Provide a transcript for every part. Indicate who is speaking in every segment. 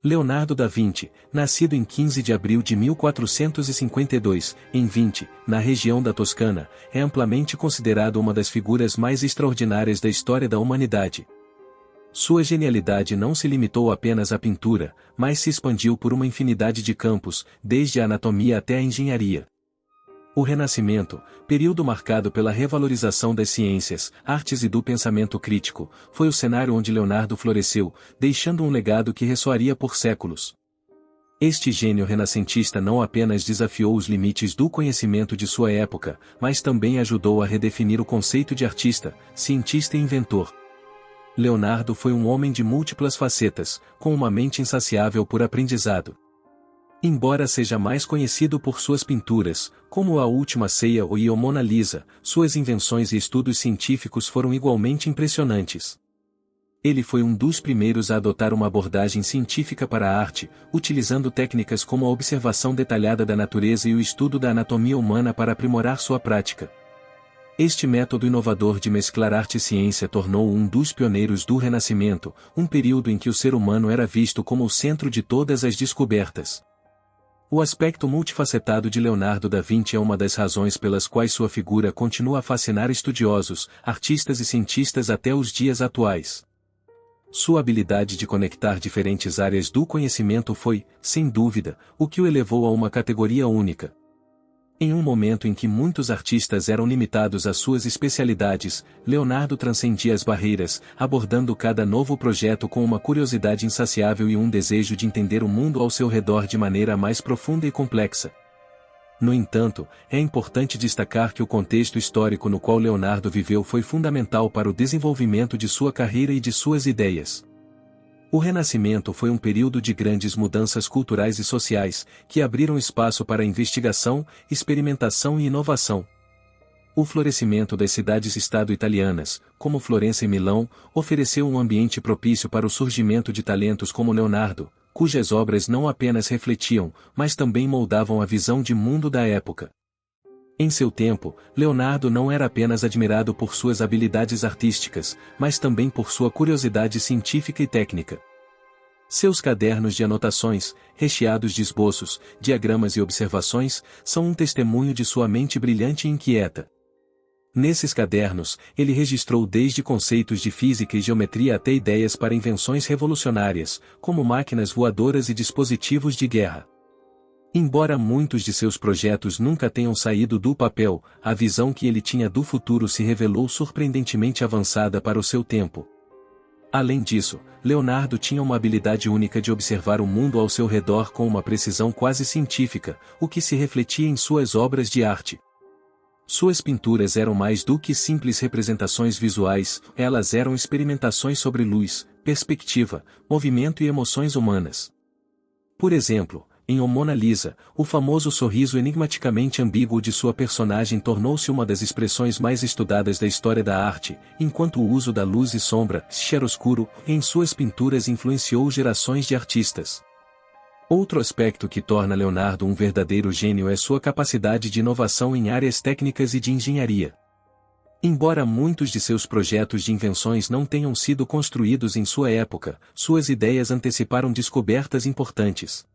Speaker 1: Leonardo da Vinci, nascido em 15 de abril de 1452, em Vinci, na região da Toscana, é amplamente considerado uma das figuras mais extraordinárias da história da humanidade. Sua genialidade não se limitou apenas à pintura, mas se expandiu por uma infinidade de campos, desde a anatomia até a engenharia. O Renascimento, período marcado pela revalorização das ciências, artes e do pensamento crítico, foi o cenário onde Leonardo floresceu, deixando um legado que ressoaria por séculos. Este gênio renascentista não apenas desafiou os limites do conhecimento de sua época, mas também ajudou a redefinir o conceito de artista, cientista e inventor. Leonardo foi um homem de múltiplas facetas, com uma mente insaciável por aprendizado. Embora seja mais conhecido por suas pinturas, como A Última Ceia e a Mona Lisa, suas invenções e estudos científicos foram igualmente impressionantes. Ele foi um dos primeiros a adotar uma abordagem científica para a arte, utilizando técnicas como a observação detalhada da natureza e o estudo da anatomia humana para aprimorar sua prática. Este método inovador de mesclar arte e ciência tornou-o um dos pioneiros do Renascimento, um período em que o ser humano era visto como o centro de todas as descobertas. O aspecto multifacetado de Leonardo da Vinci é uma das razões pelas quais sua figura continua a fascinar estudiosos, artistas e cientistas até os dias atuais. Sua habilidade de conectar diferentes áreas do conhecimento foi, sem dúvida, o que o elevou a uma categoria única. Em um momento em que muitos artistas eram limitados às suas especialidades, Leonardo transcendia as barreiras, abordando cada novo projeto com uma curiosidade insaciável e um desejo de entender o mundo ao seu redor de maneira mais profunda e complexa. No entanto, é importante destacar que o contexto histórico no qual Leonardo viveu foi fundamental para o desenvolvimento de sua carreira e de suas ideias. O Renascimento foi um período de grandes mudanças culturais e sociais, que abriram espaço para investigação, experimentação e inovação. O florescimento das cidades-estado italianas, como Florença e Milão, ofereceu um ambiente propício para o surgimento de talentos como Leonardo, cujas obras não apenas refletiam, mas também moldavam a visão de mundo da época. Em seu tempo, Leonardo não era apenas admirado por suas habilidades artísticas, mas também por sua curiosidade científica e técnica. Seus cadernos de anotações, recheados de esboços, diagramas e observações, são um testemunho de sua mente brilhante e inquieta. Nesses cadernos, ele registrou desde conceitos de física e geometria até ideias para invenções revolucionárias, como máquinas voadoras e dispositivos de guerra. Embora muitos de seus projetos nunca tenham saído do papel, a visão que ele tinha do futuro se revelou surpreendentemente avançada para o seu tempo. Além disso, Leonardo tinha uma habilidade única de observar o mundo ao seu redor com uma precisão quase científica, o que se refletia em suas obras de arte. Suas pinturas eram mais do que simples representações visuais, elas eram experimentações sobre luz, perspectiva, movimento e emoções humanas. Por exemplo, em A Mona Lisa, o famoso sorriso enigmaticamente ambíguo de sua personagem tornou-se uma das expressões mais estudadas da história da arte, enquanto o uso da luz e sombra, chiaroscuro, em suas pinturas influenciou gerações de artistas. Outro aspecto que torna Leonardo um verdadeiro gênio é sua capacidade de inovação em áreas técnicas e de engenharia. Embora muitos de seus projetos de invenções não tenham sido construídos em sua época, suas ideias anteciparam descobertas importantes.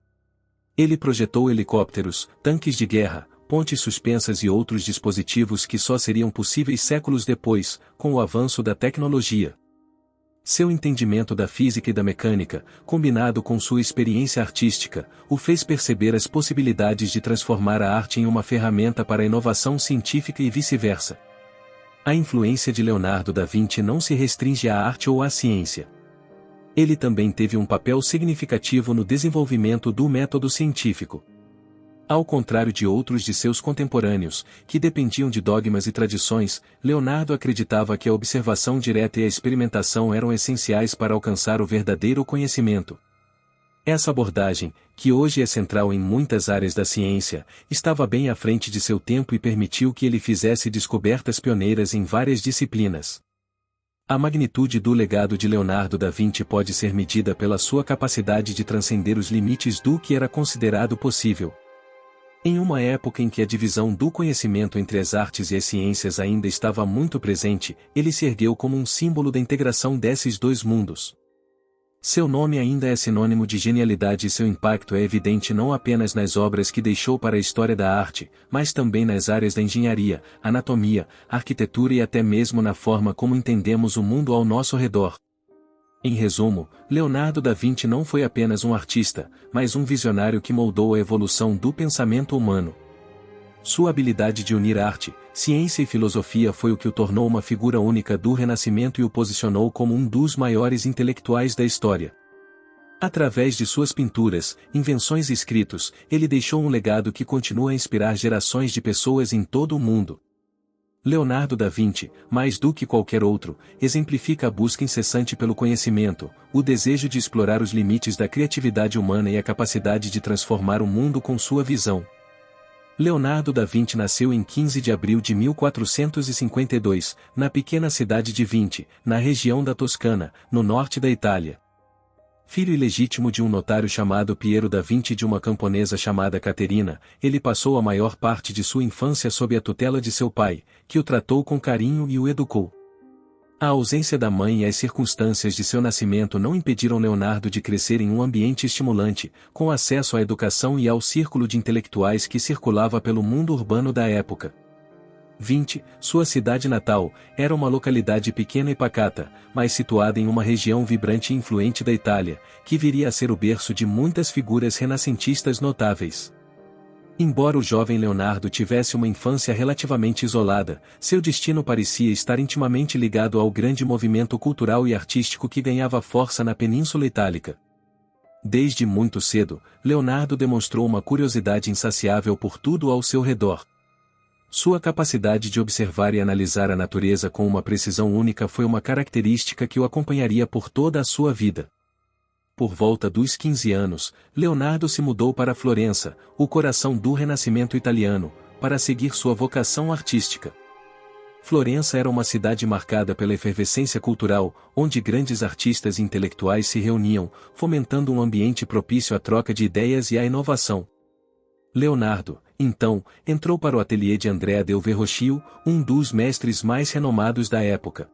Speaker 1: Ele projetou helicópteros, tanques de guerra, pontes suspensas e outros dispositivos que só seriam possíveis séculos depois, com o avanço da tecnologia. Seu entendimento da física e da mecânica, combinado com sua experiência artística, o fez perceber as possibilidades de transformar a arte em uma ferramenta para a inovação científica e vice-versa. A influência de Leonardo da Vinci não se restringe à arte ou à ciência. Ele também teve um papel significativo no desenvolvimento do método científico. Ao contrário de outros de seus contemporâneos, que dependiam de dogmas e tradições, Leonardo acreditava que a observação direta e a experimentação eram essenciais para alcançar o verdadeiro conhecimento. Essa abordagem, que hoje é central em muitas áreas da ciência, estava bem à frente de seu tempo e permitiu que ele fizesse descobertas pioneiras em várias disciplinas. A magnitude do legado de Leonardo da Vinci pode ser medida pela sua capacidade de transcender os limites do que era considerado possível. Em uma época em que a divisão do conhecimento entre as artes e as ciências ainda estava muito presente, ele se ergueu como um símbolo da integração desses dois mundos. Seu nome ainda é sinônimo de genialidade e seu impacto é evidente não apenas nas obras que deixou para a história da arte, mas também nas áreas da engenharia, anatomia, arquitetura e até mesmo na forma como entendemos o mundo ao nosso redor. Em resumo, Leonardo da Vinci não foi apenas um artista, mas um visionário que moldou a evolução do pensamento humano. Sua habilidade de unir arte, ciência e filosofia foi o que o tornou uma figura única do Renascimento e o posicionou como um dos maiores intelectuais da história. Através de suas pinturas, invenções e escritos, ele deixou um legado que continua a inspirar gerações de pessoas em todo o mundo. Leonardo da Vinci, mais do que qualquer outro, exemplifica a busca incessante pelo conhecimento, o desejo de explorar os limites da criatividade humana e a capacidade de transformar o mundo com sua visão. Leonardo da Vinci nasceu em 15 de abril de 1452, na pequena cidade de Vinci, na região da Toscana, no norte da Itália. Filho ilegítimo de um notário chamado Piero da Vinci e de uma camponesa chamada Caterina, ele passou a maior parte de sua infância sob a tutela de seu pai, que o tratou com carinho e o educou. A ausência da mãe e as circunstâncias de seu nascimento não impediram Leonardo de crescer em um ambiente estimulante, com acesso à educação e ao círculo de intelectuais que circulava pelo mundo urbano da época. Vinci, sua cidade natal, era uma localidade pequena e pacata, mas situada em uma região vibrante e influente da Itália, que viria a ser o berço de muitas figuras renascentistas notáveis. Embora o jovem Leonardo tivesse uma infância relativamente isolada, seu destino parecia estar intimamente ligado ao grande movimento cultural e artístico que ganhava força na Península Itálica. Desde muito cedo, Leonardo demonstrou uma curiosidade insaciável por tudo ao seu redor. Sua capacidade de observar e analisar a natureza com uma precisão única foi uma característica que o acompanharia por toda a sua vida. Por volta dos 15 anos, Leonardo se mudou para Florença, o coração do Renascimento italiano, para seguir sua vocação artística. Florença era uma cidade marcada pela efervescência cultural, onde grandes artistas e intelectuais se reuniam, fomentando um ambiente propício à troca de ideias e à inovação. Leonardo, então, entrou para o ateliê de Andrea del Verrocchio, um dos mestres mais renomados da época.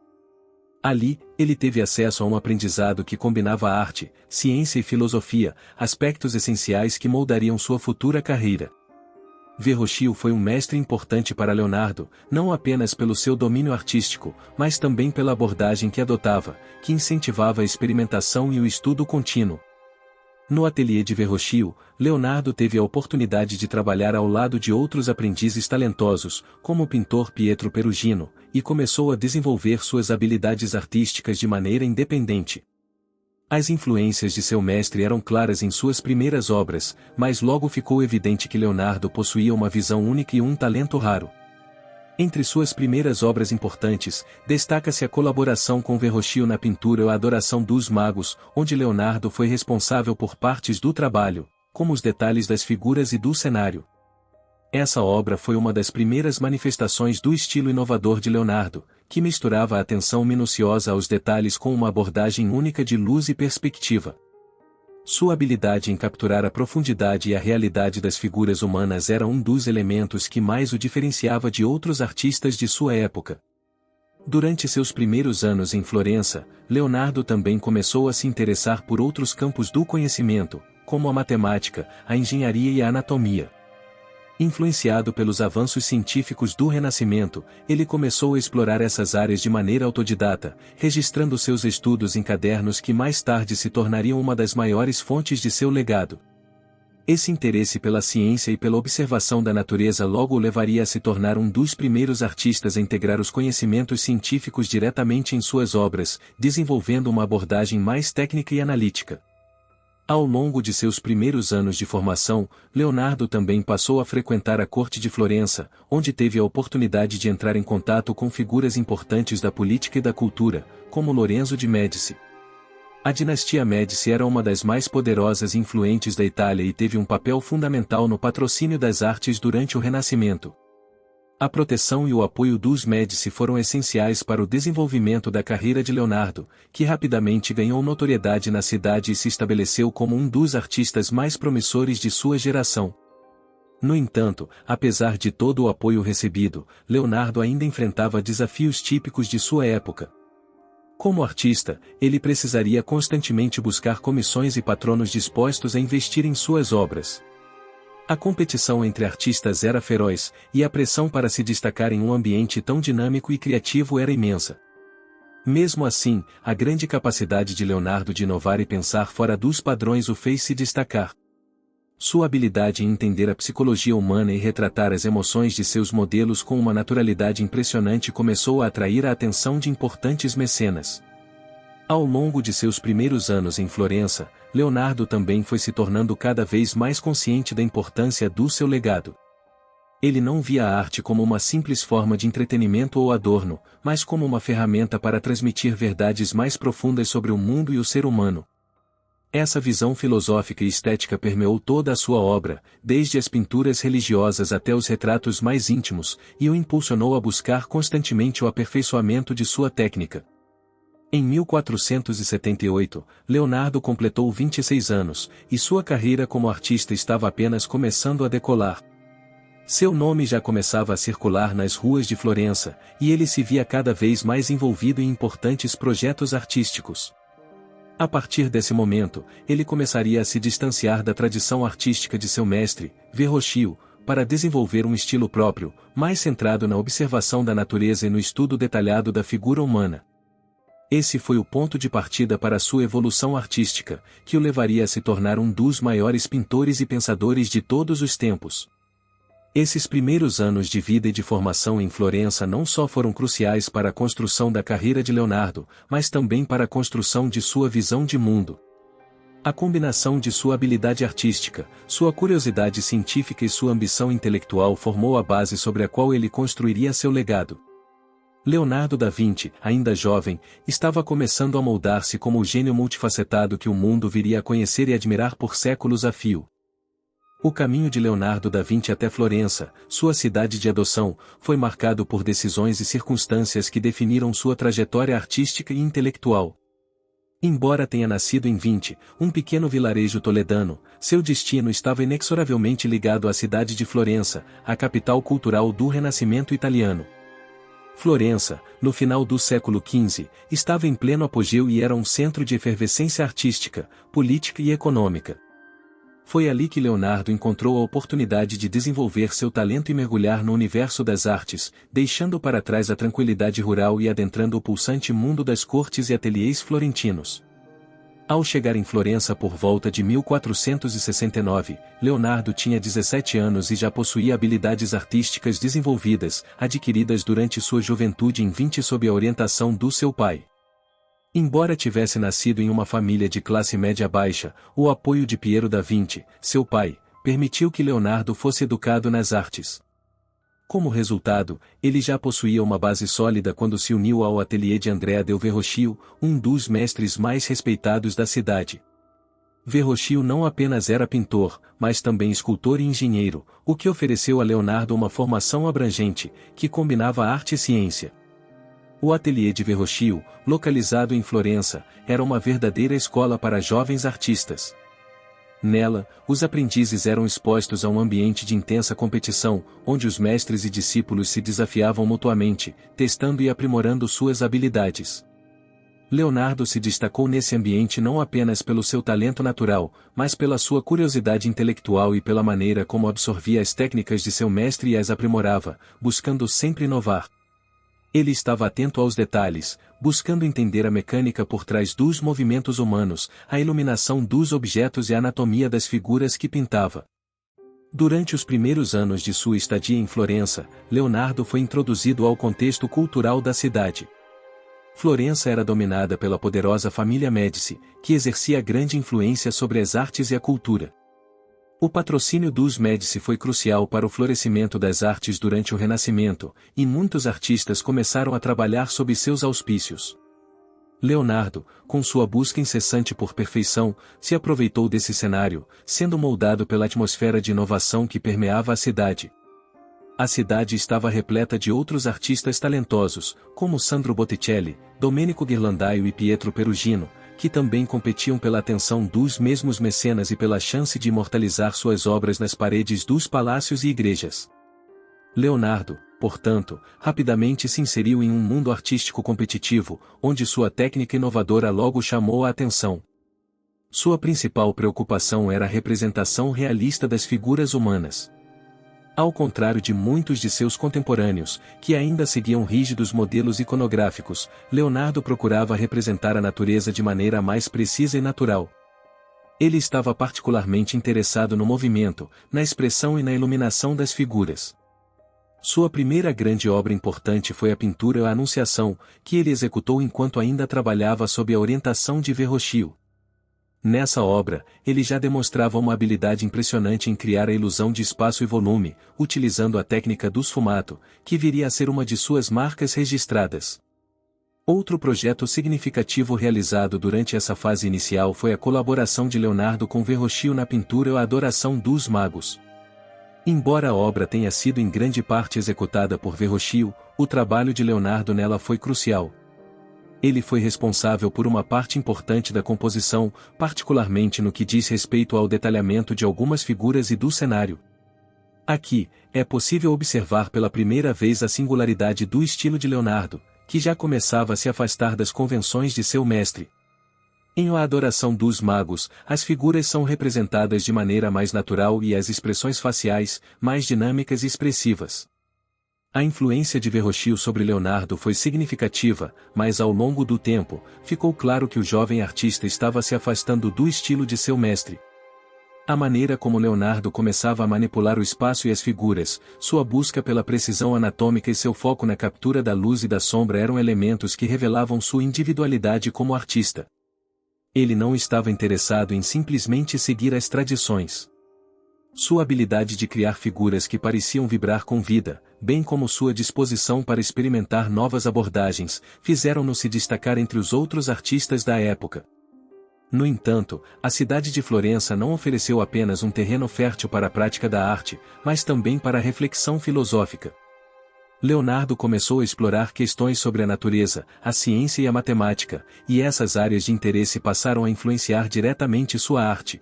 Speaker 1: Ali, ele teve acesso a um aprendizado que combinava arte, ciência e filosofia, aspectos essenciais que moldariam sua futura carreira. Verrocchio foi um mestre importante para Leonardo, não apenas pelo seu domínio artístico, mas também pela abordagem que adotava, que incentivava a experimentação e o estudo contínuo. No ateliê de Verrocchio, Leonardo teve a oportunidade de trabalhar ao lado de outros aprendizes talentosos, como o pintor Pietro Perugino, e começou a desenvolver suas habilidades artísticas de maneira independente. As influências de seu mestre eram claras em suas primeiras obras, mas logo ficou evidente que Leonardo possuía uma visão única e um talento raro. Entre suas primeiras obras importantes, destaca-se a colaboração com Verrocchio na pintura A Adoração dos Magos, onde Leonardo foi responsável por partes do trabalho, como os detalhes das figuras e do cenário. Essa obra foi uma das primeiras manifestações do estilo inovador de Leonardo, que misturava a atenção minuciosa aos detalhes com uma abordagem única de luz e perspectiva. Sua habilidade em capturar a profundidade e a realidade das figuras humanas era um dos elementos que mais o diferenciava de outros artistas de sua época. Durante seus primeiros anos em Florença, Leonardo também começou a se interessar por outros campos do conhecimento, como a matemática, a engenharia e a anatomia. Influenciado pelos avanços científicos do Renascimento, ele começou a explorar essas áreas de maneira autodidata, registrando seus estudos em cadernos que mais tarde se tornariam uma das maiores fontes de seu legado. Esse interesse pela ciência e pela observação da natureza logo o levaria a se tornar um dos primeiros artistas a integrar os conhecimentos científicos diretamente em suas obras, desenvolvendo uma abordagem mais técnica e analítica. Ao longo de seus primeiros anos de formação, Leonardo também passou a frequentar a corte de Florença, onde teve a oportunidade de entrar em contato com figuras importantes da política e da cultura, como Lorenzo de Médici. A dinastia Médici era uma das mais poderosas e influentes da Itália e teve um papel fundamental no patrocínio das artes durante o Renascimento. A proteção e o apoio dos Médici foram essenciais para o desenvolvimento da carreira de Leonardo, que rapidamente ganhou notoriedade na cidade e se estabeleceu como um dos artistas mais promissores de sua geração. No entanto, apesar de todo o apoio recebido, Leonardo ainda enfrentava desafios típicos de sua época. Como artista, ele precisaria constantemente buscar comissões e patronos dispostos a investir em suas obras. A competição entre artistas era feroz, e a pressão para se destacar em um ambiente tão dinâmico e criativo era imensa. Mesmo assim, a grande capacidade de Leonardo de inovar e pensar fora dos padrões o fez se destacar. Sua habilidade em entender a psicologia humana e retratar as emoções de seus modelos com uma naturalidade impressionante começou a atrair a atenção de importantes mecenas. Ao longo de seus primeiros anos em Florença, Leonardo também foi se tornando cada vez mais consciente da importância do seu legado. Ele não via a arte como uma simples forma de entretenimento ou adorno, mas como uma ferramenta para transmitir verdades mais profundas sobre o mundo e o ser humano. Essa visão filosófica e estética permeou toda a sua obra, desde as pinturas religiosas até os retratos mais íntimos, e o impulsionou a buscar constantemente o aperfeiçoamento de sua técnica. Em 1478, Leonardo completou 26 anos, e sua carreira como artista estava apenas começando a decolar. Seu nome já começava a circular nas ruas de Florença, e ele se via cada vez mais envolvido em importantes projetos artísticos. A partir desse momento, ele começaria a se distanciar da tradição artística de seu mestre, Verrocchio, para desenvolver um estilo próprio, mais centrado na observação da natureza e no estudo detalhado da figura humana. Esse foi o ponto de partida para sua evolução artística, que o levaria a se tornar um dos maiores pintores e pensadores de todos os tempos. Esses primeiros anos de vida e de formação em Florença não só foram cruciais para a construção da carreira de Leonardo, mas também para a construção de sua visão de mundo. A combinação de sua habilidade artística, sua curiosidade científica e sua ambição intelectual formou a base sobre a qual ele construiria seu legado. Leonardo da Vinci, ainda jovem, estava começando a moldar-se como o gênio multifacetado que o mundo viria a conhecer e admirar por séculos a fio. O caminho de Leonardo da Vinci até Florença, sua cidade de adoção, foi marcado por decisões e circunstâncias que definiram sua trajetória artística e intelectual. Embora tenha nascido em Vinci, um pequeno vilarejo toledano, seu destino estava inexoravelmente ligado à cidade de Florença, a capital cultural do Renascimento italiano. Florença, no final do século XV, estava em pleno apogeu e era um centro de efervescência artística, política e econômica. Foi ali que Leonardo encontrou a oportunidade de desenvolver seu talento e mergulhar no universo das artes, deixando para trás a tranquilidade rural e adentrando o pulsante mundo das cortes e ateliês florentinos. Ao chegar em Florença por volta de 1469, Leonardo tinha 17 anos e já possuía habilidades artísticas desenvolvidas, adquiridas durante sua juventude em Vinci sob a orientação do seu pai. Embora tivesse nascido em uma família de classe média baixa, o apoio de Piero da Vinci, seu pai, permitiu que Leonardo fosse educado nas artes. Como resultado, ele já possuía uma base sólida quando se uniu ao ateliê de Andrea del Verrocchio, um dos mestres mais respeitados da cidade. Verrocchio não apenas era pintor, mas também escultor e engenheiro, o que ofereceu a Leonardo uma formação abrangente, que combinava arte e ciência. O ateliê de Verrocchio, localizado em Florença, era uma verdadeira escola para jovens artistas. Nela, os aprendizes eram expostos a um ambiente de intensa competição, onde os mestres e discípulos se desafiavam mutuamente, testando e aprimorando suas habilidades. Leonardo se destacou nesse ambiente não apenas pelo seu talento natural, mas pela sua curiosidade intelectual e pela maneira como absorvia as técnicas de seu mestre e as aprimorava, buscando sempre inovar. Ele estava atento aos detalhes, buscando entender a mecânica por trás dos movimentos humanos, a iluminação dos objetos e a anatomia das figuras que pintava. Durante os primeiros anos de sua estadia em Florença, Leonardo foi introduzido ao contexto cultural da cidade. Florença era dominada pela poderosa família Médici, que exercia grande influência sobre as artes e a cultura. O patrocínio dos Médici foi crucial para o florescimento das artes durante o Renascimento, e muitos artistas começaram a trabalhar sob seus auspícios. Leonardo, com sua busca incessante por perfeição, se aproveitou desse cenário, sendo moldado pela atmosfera de inovação que permeava a cidade. A cidade estava repleta de outros artistas talentosos, como Sandro Botticelli, Domenico Ghirlandaio e Pietro Perugino, que também competiam pela atenção dos mesmos mecenas e pela chance de imortalizar suas obras nas paredes dos palácios e igrejas. Leonardo, portanto, rapidamente se inseriu em um mundo artístico competitivo, onde sua técnica inovadora logo chamou a atenção. Sua principal preocupação era a representação realista das figuras humanas. Ao contrário de muitos de seus contemporâneos, que ainda seguiam rígidos modelos iconográficos, Leonardo procurava representar a natureza de maneira mais precisa e natural. Ele estava particularmente interessado no movimento, na expressão e na iluminação das figuras. Sua primeira grande obra importante foi a pintura A Anunciação, que ele executou enquanto ainda trabalhava sob a orientação de Verrocchio. Nessa obra, ele já demonstrava uma habilidade impressionante em criar a ilusão de espaço e volume, utilizando a técnica do sfumato, que viria a ser uma de suas marcas registradas. Outro projeto significativo realizado durante essa fase inicial foi a colaboração de Leonardo com Verrocchio na pintura A Adoração dos Magos. Embora a obra tenha sido em grande parte executada por Verrocchio, o trabalho de Leonardo nela foi crucial. Ele foi responsável por uma parte importante da composição, particularmente no que diz respeito ao detalhamento de algumas figuras e do cenário. Aqui, é possível observar pela primeira vez a singularidade do estilo de Leonardo, que já começava a se afastar das convenções de seu mestre. Em A Adoração dos Magos, as figuras são representadas de maneira mais natural e as expressões faciais, mais dinâmicas e expressivas. A influência de Verrocchio sobre Leonardo foi significativa, mas ao longo do tempo, ficou claro que o jovem artista estava se afastando do estilo de seu mestre. A maneira como Leonardo começava a manipular o espaço e as figuras, sua busca pela precisão anatômica e seu foco na captura da luz e da sombra eram elementos que revelavam sua individualidade como artista. Ele não estava interessado em simplesmente seguir as tradições. Sua habilidade de criar figuras que pareciam vibrar com vida, bem como sua disposição para experimentar novas abordagens, fizeram-no se destacar entre os outros artistas da época. No entanto, a cidade de Florença não ofereceu apenas um terreno fértil para a prática da arte, mas também para a reflexão filosófica. Leonardo começou a explorar questões sobre a natureza, a ciência e a matemática, e essas áreas de interesse passaram a influenciar diretamente sua arte.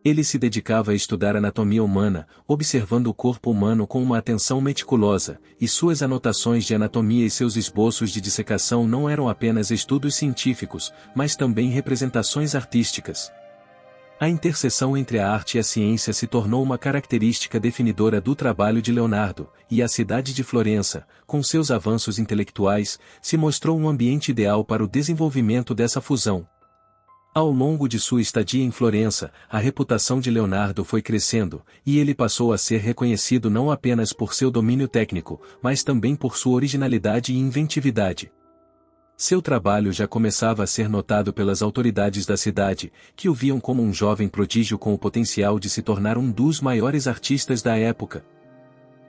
Speaker 1: Ele se dedicava a estudar a anatomia humana, observando o corpo humano com uma atenção meticulosa, e suas anotações de anatomia e seus esboços de dissecação não eram apenas estudos científicos, mas também representações artísticas. A interseção entre a arte e a ciência se tornou uma característica definidora do trabalho de Leonardo, e a cidade de Florença, com seus avanços intelectuais, se mostrou um ambiente ideal para o desenvolvimento dessa fusão. Ao longo de sua estadia em Florença, a reputação de Leonardo foi crescendo, e ele passou a ser reconhecido não apenas por seu domínio técnico, mas também por sua originalidade e inventividade. Seu trabalho já começava a ser notado pelas autoridades da cidade, que o viam como um jovem prodígio com o potencial de se tornar um dos maiores artistas da época.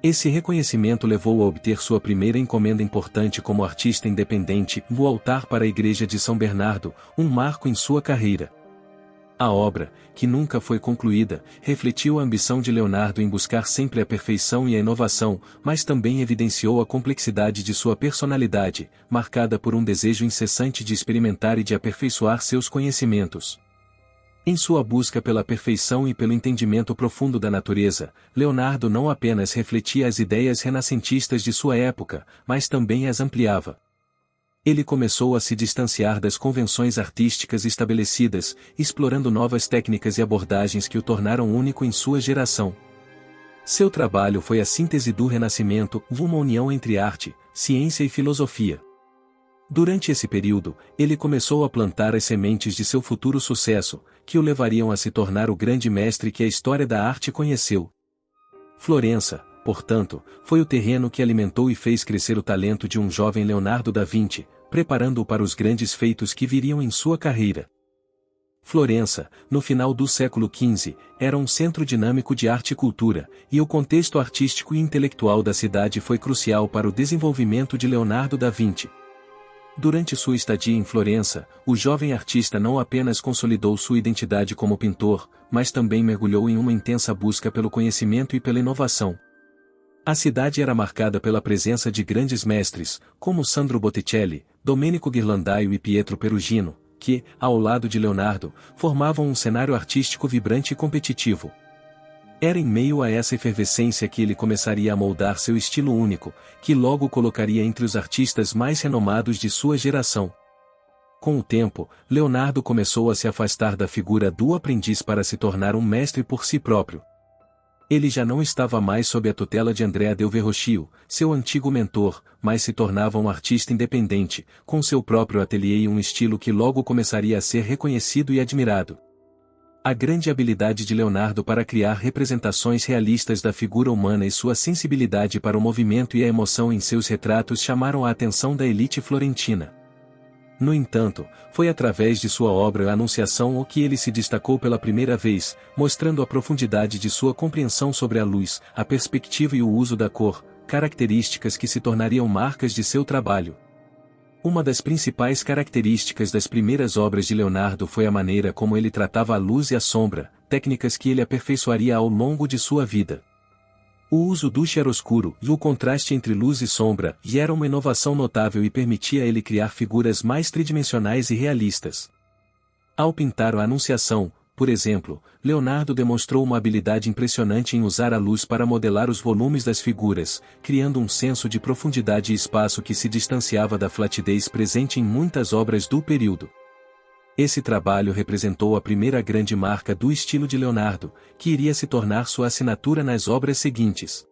Speaker 1: Esse reconhecimento levou a obter sua primeira encomenda importante como artista independente, o altar para a igreja de São Bernardo, um marco em sua carreira. A obra, que nunca foi concluída, refletiu a ambição de Leonardo em buscar sempre a perfeição e a inovação, mas também evidenciou a complexidade de sua personalidade, marcada por um desejo incessante de experimentar e de aperfeiçoar seus conhecimentos. Em sua busca pela perfeição e pelo entendimento profundo da natureza, Leonardo não apenas refletia as ideias renascentistas de sua época, mas também as ampliava. Ele começou a se distanciar das convenções artísticas estabelecidas, explorando novas técnicas e abordagens que o tornaram único em sua geração. Seu trabalho foi a síntese do Renascimento, uma união entre arte, ciência e filosofia. Durante esse período, ele começou a plantar as sementes de seu futuro sucesso, que o levariam a se tornar o grande mestre que a história da arte conheceu. Florença, portanto, foi o terreno que alimentou e fez crescer o talento de um jovem Leonardo da Vinci, preparando-o para os grandes feitos que viriam em sua carreira. Florença, no final do século XV, era um centro dinâmico de arte e cultura, e o contexto artístico e intelectual da cidade foi crucial para o desenvolvimento de Leonardo da Vinci. Durante sua estadia em Florença, o jovem artista não apenas consolidou sua identidade como pintor, mas também mergulhou em uma intensa busca pelo conhecimento e pela inovação. A cidade era marcada pela presença de grandes mestres, como Sandro Botticelli, Domenico Ghirlandaio e Pietro Perugino, que, ao lado de Leonardo, formavam um cenário artístico vibrante e competitivo. Era em meio a essa efervescência que ele começaria a moldar seu estilo único, que logo colocaria entre os artistas mais renomados de sua geração. Com o tempo, Leonardo começou a se afastar da figura do aprendiz para se tornar um mestre por si próprio. Ele já não estava mais sob a tutela de Andrea del Verrocchio, seu antigo mentor, mas se tornava um artista independente, com seu próprio ateliê e um estilo que logo começaria a ser reconhecido e admirado. A grande habilidade de Leonardo para criar representações realistas da figura humana e sua sensibilidade para o movimento e a emoção em seus retratos chamaram a atenção da elite florentina. No entanto, foi através de sua obra A Anunciação que ele se destacou pela primeira vez, mostrando a profundidade de sua compreensão sobre a luz, a perspectiva e o uso da cor, características que se tornariam marcas de seu trabalho. Uma das principais características das primeiras obras de Leonardo foi a maneira como ele tratava a luz e a sombra, técnicas que ele aperfeiçoaria ao longo de sua vida. O uso do chiaroscuro e o contraste entre luz e sombra era uma inovação notável e permitia a ele criar figuras mais tridimensionais e realistas. Ao pintar a Anunciação, por exemplo, Leonardo demonstrou uma habilidade impressionante em usar a luz para modelar os volumes das figuras, criando um senso de profundidade e espaço que se distanciava da flatidez presente em muitas obras do período. Esse trabalho representou a primeira grande marca do estilo de Leonardo, que iria se tornar sua assinatura nas obras seguintes.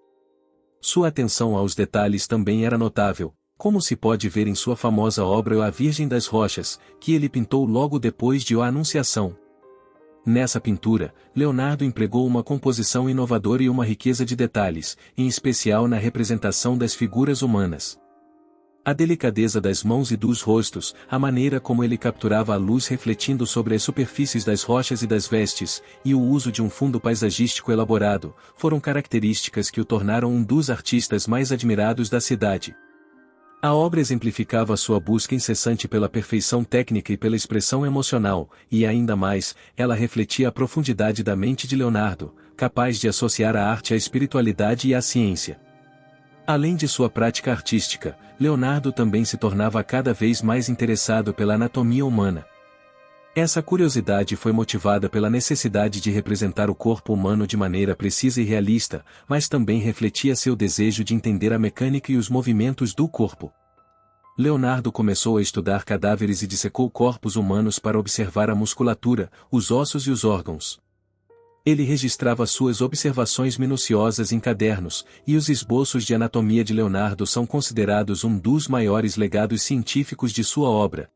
Speaker 1: Sua atenção aos detalhes também era notável, como se pode ver em sua famosa obra A Virgem das Rochas, que ele pintou logo depois de A Anunciação. Nessa pintura, Leonardo empregou uma composição inovadora e uma riqueza de detalhes, em especial na representação das figuras humanas. A delicadeza das mãos e dos rostos, a maneira como ele capturava a luz refletindo sobre as superfícies das rochas e das vestes, e o uso de um fundo paisagístico elaborado, foram características que o tornaram um dos artistas mais admirados da cidade. A obra exemplificava sua busca incessante pela perfeição técnica e pela expressão emocional, e ainda mais, ela refletia a profundidade da mente de Leonardo, capaz de associar a arte à espiritualidade e à ciência. Além de sua prática artística, Leonardo também se tornava cada vez mais interessado pela anatomia humana. Essa curiosidade foi motivada pela necessidade de representar o corpo humano de maneira precisa e realista, mas também refletia seu desejo de entender a mecânica e os movimentos do corpo. Leonardo começou a estudar cadáveres e dissecou corpos humanos para observar a musculatura, os ossos e os órgãos. Ele registrava suas observações minuciosas em cadernos, e os esboços de anatomia de Leonardo são considerados um dos maiores legados científicos de sua obra.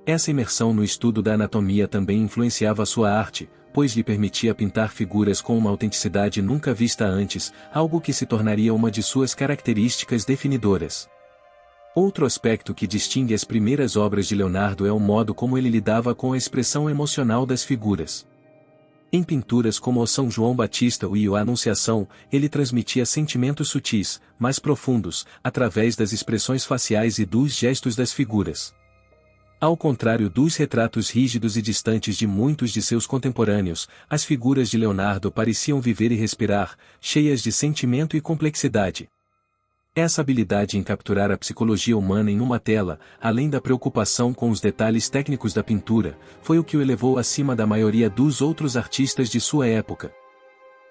Speaker 1: Essa imersão no estudo da anatomia também influenciava sua arte, pois lhe permitia pintar figuras com uma autenticidade nunca vista antes, algo que se tornaria uma de suas características definidoras. Outro aspecto que distingue as primeiras obras de Leonardo é o modo como ele lidava com a expressão emocional das figuras. Em pinturas como o São João Batista e A Anunciação, ele transmitia sentimentos sutis, mas profundos, através das expressões faciais e dos gestos das figuras. Ao contrário dos retratos rígidos e distantes de muitos de seus contemporâneos, as figuras de Leonardo pareciam viver e respirar, cheias de sentimento e complexidade. Essa habilidade em capturar a psicologia humana em uma tela, além da preocupação com os detalhes técnicos da pintura, foi o que o elevou acima da maioria dos outros artistas de sua época.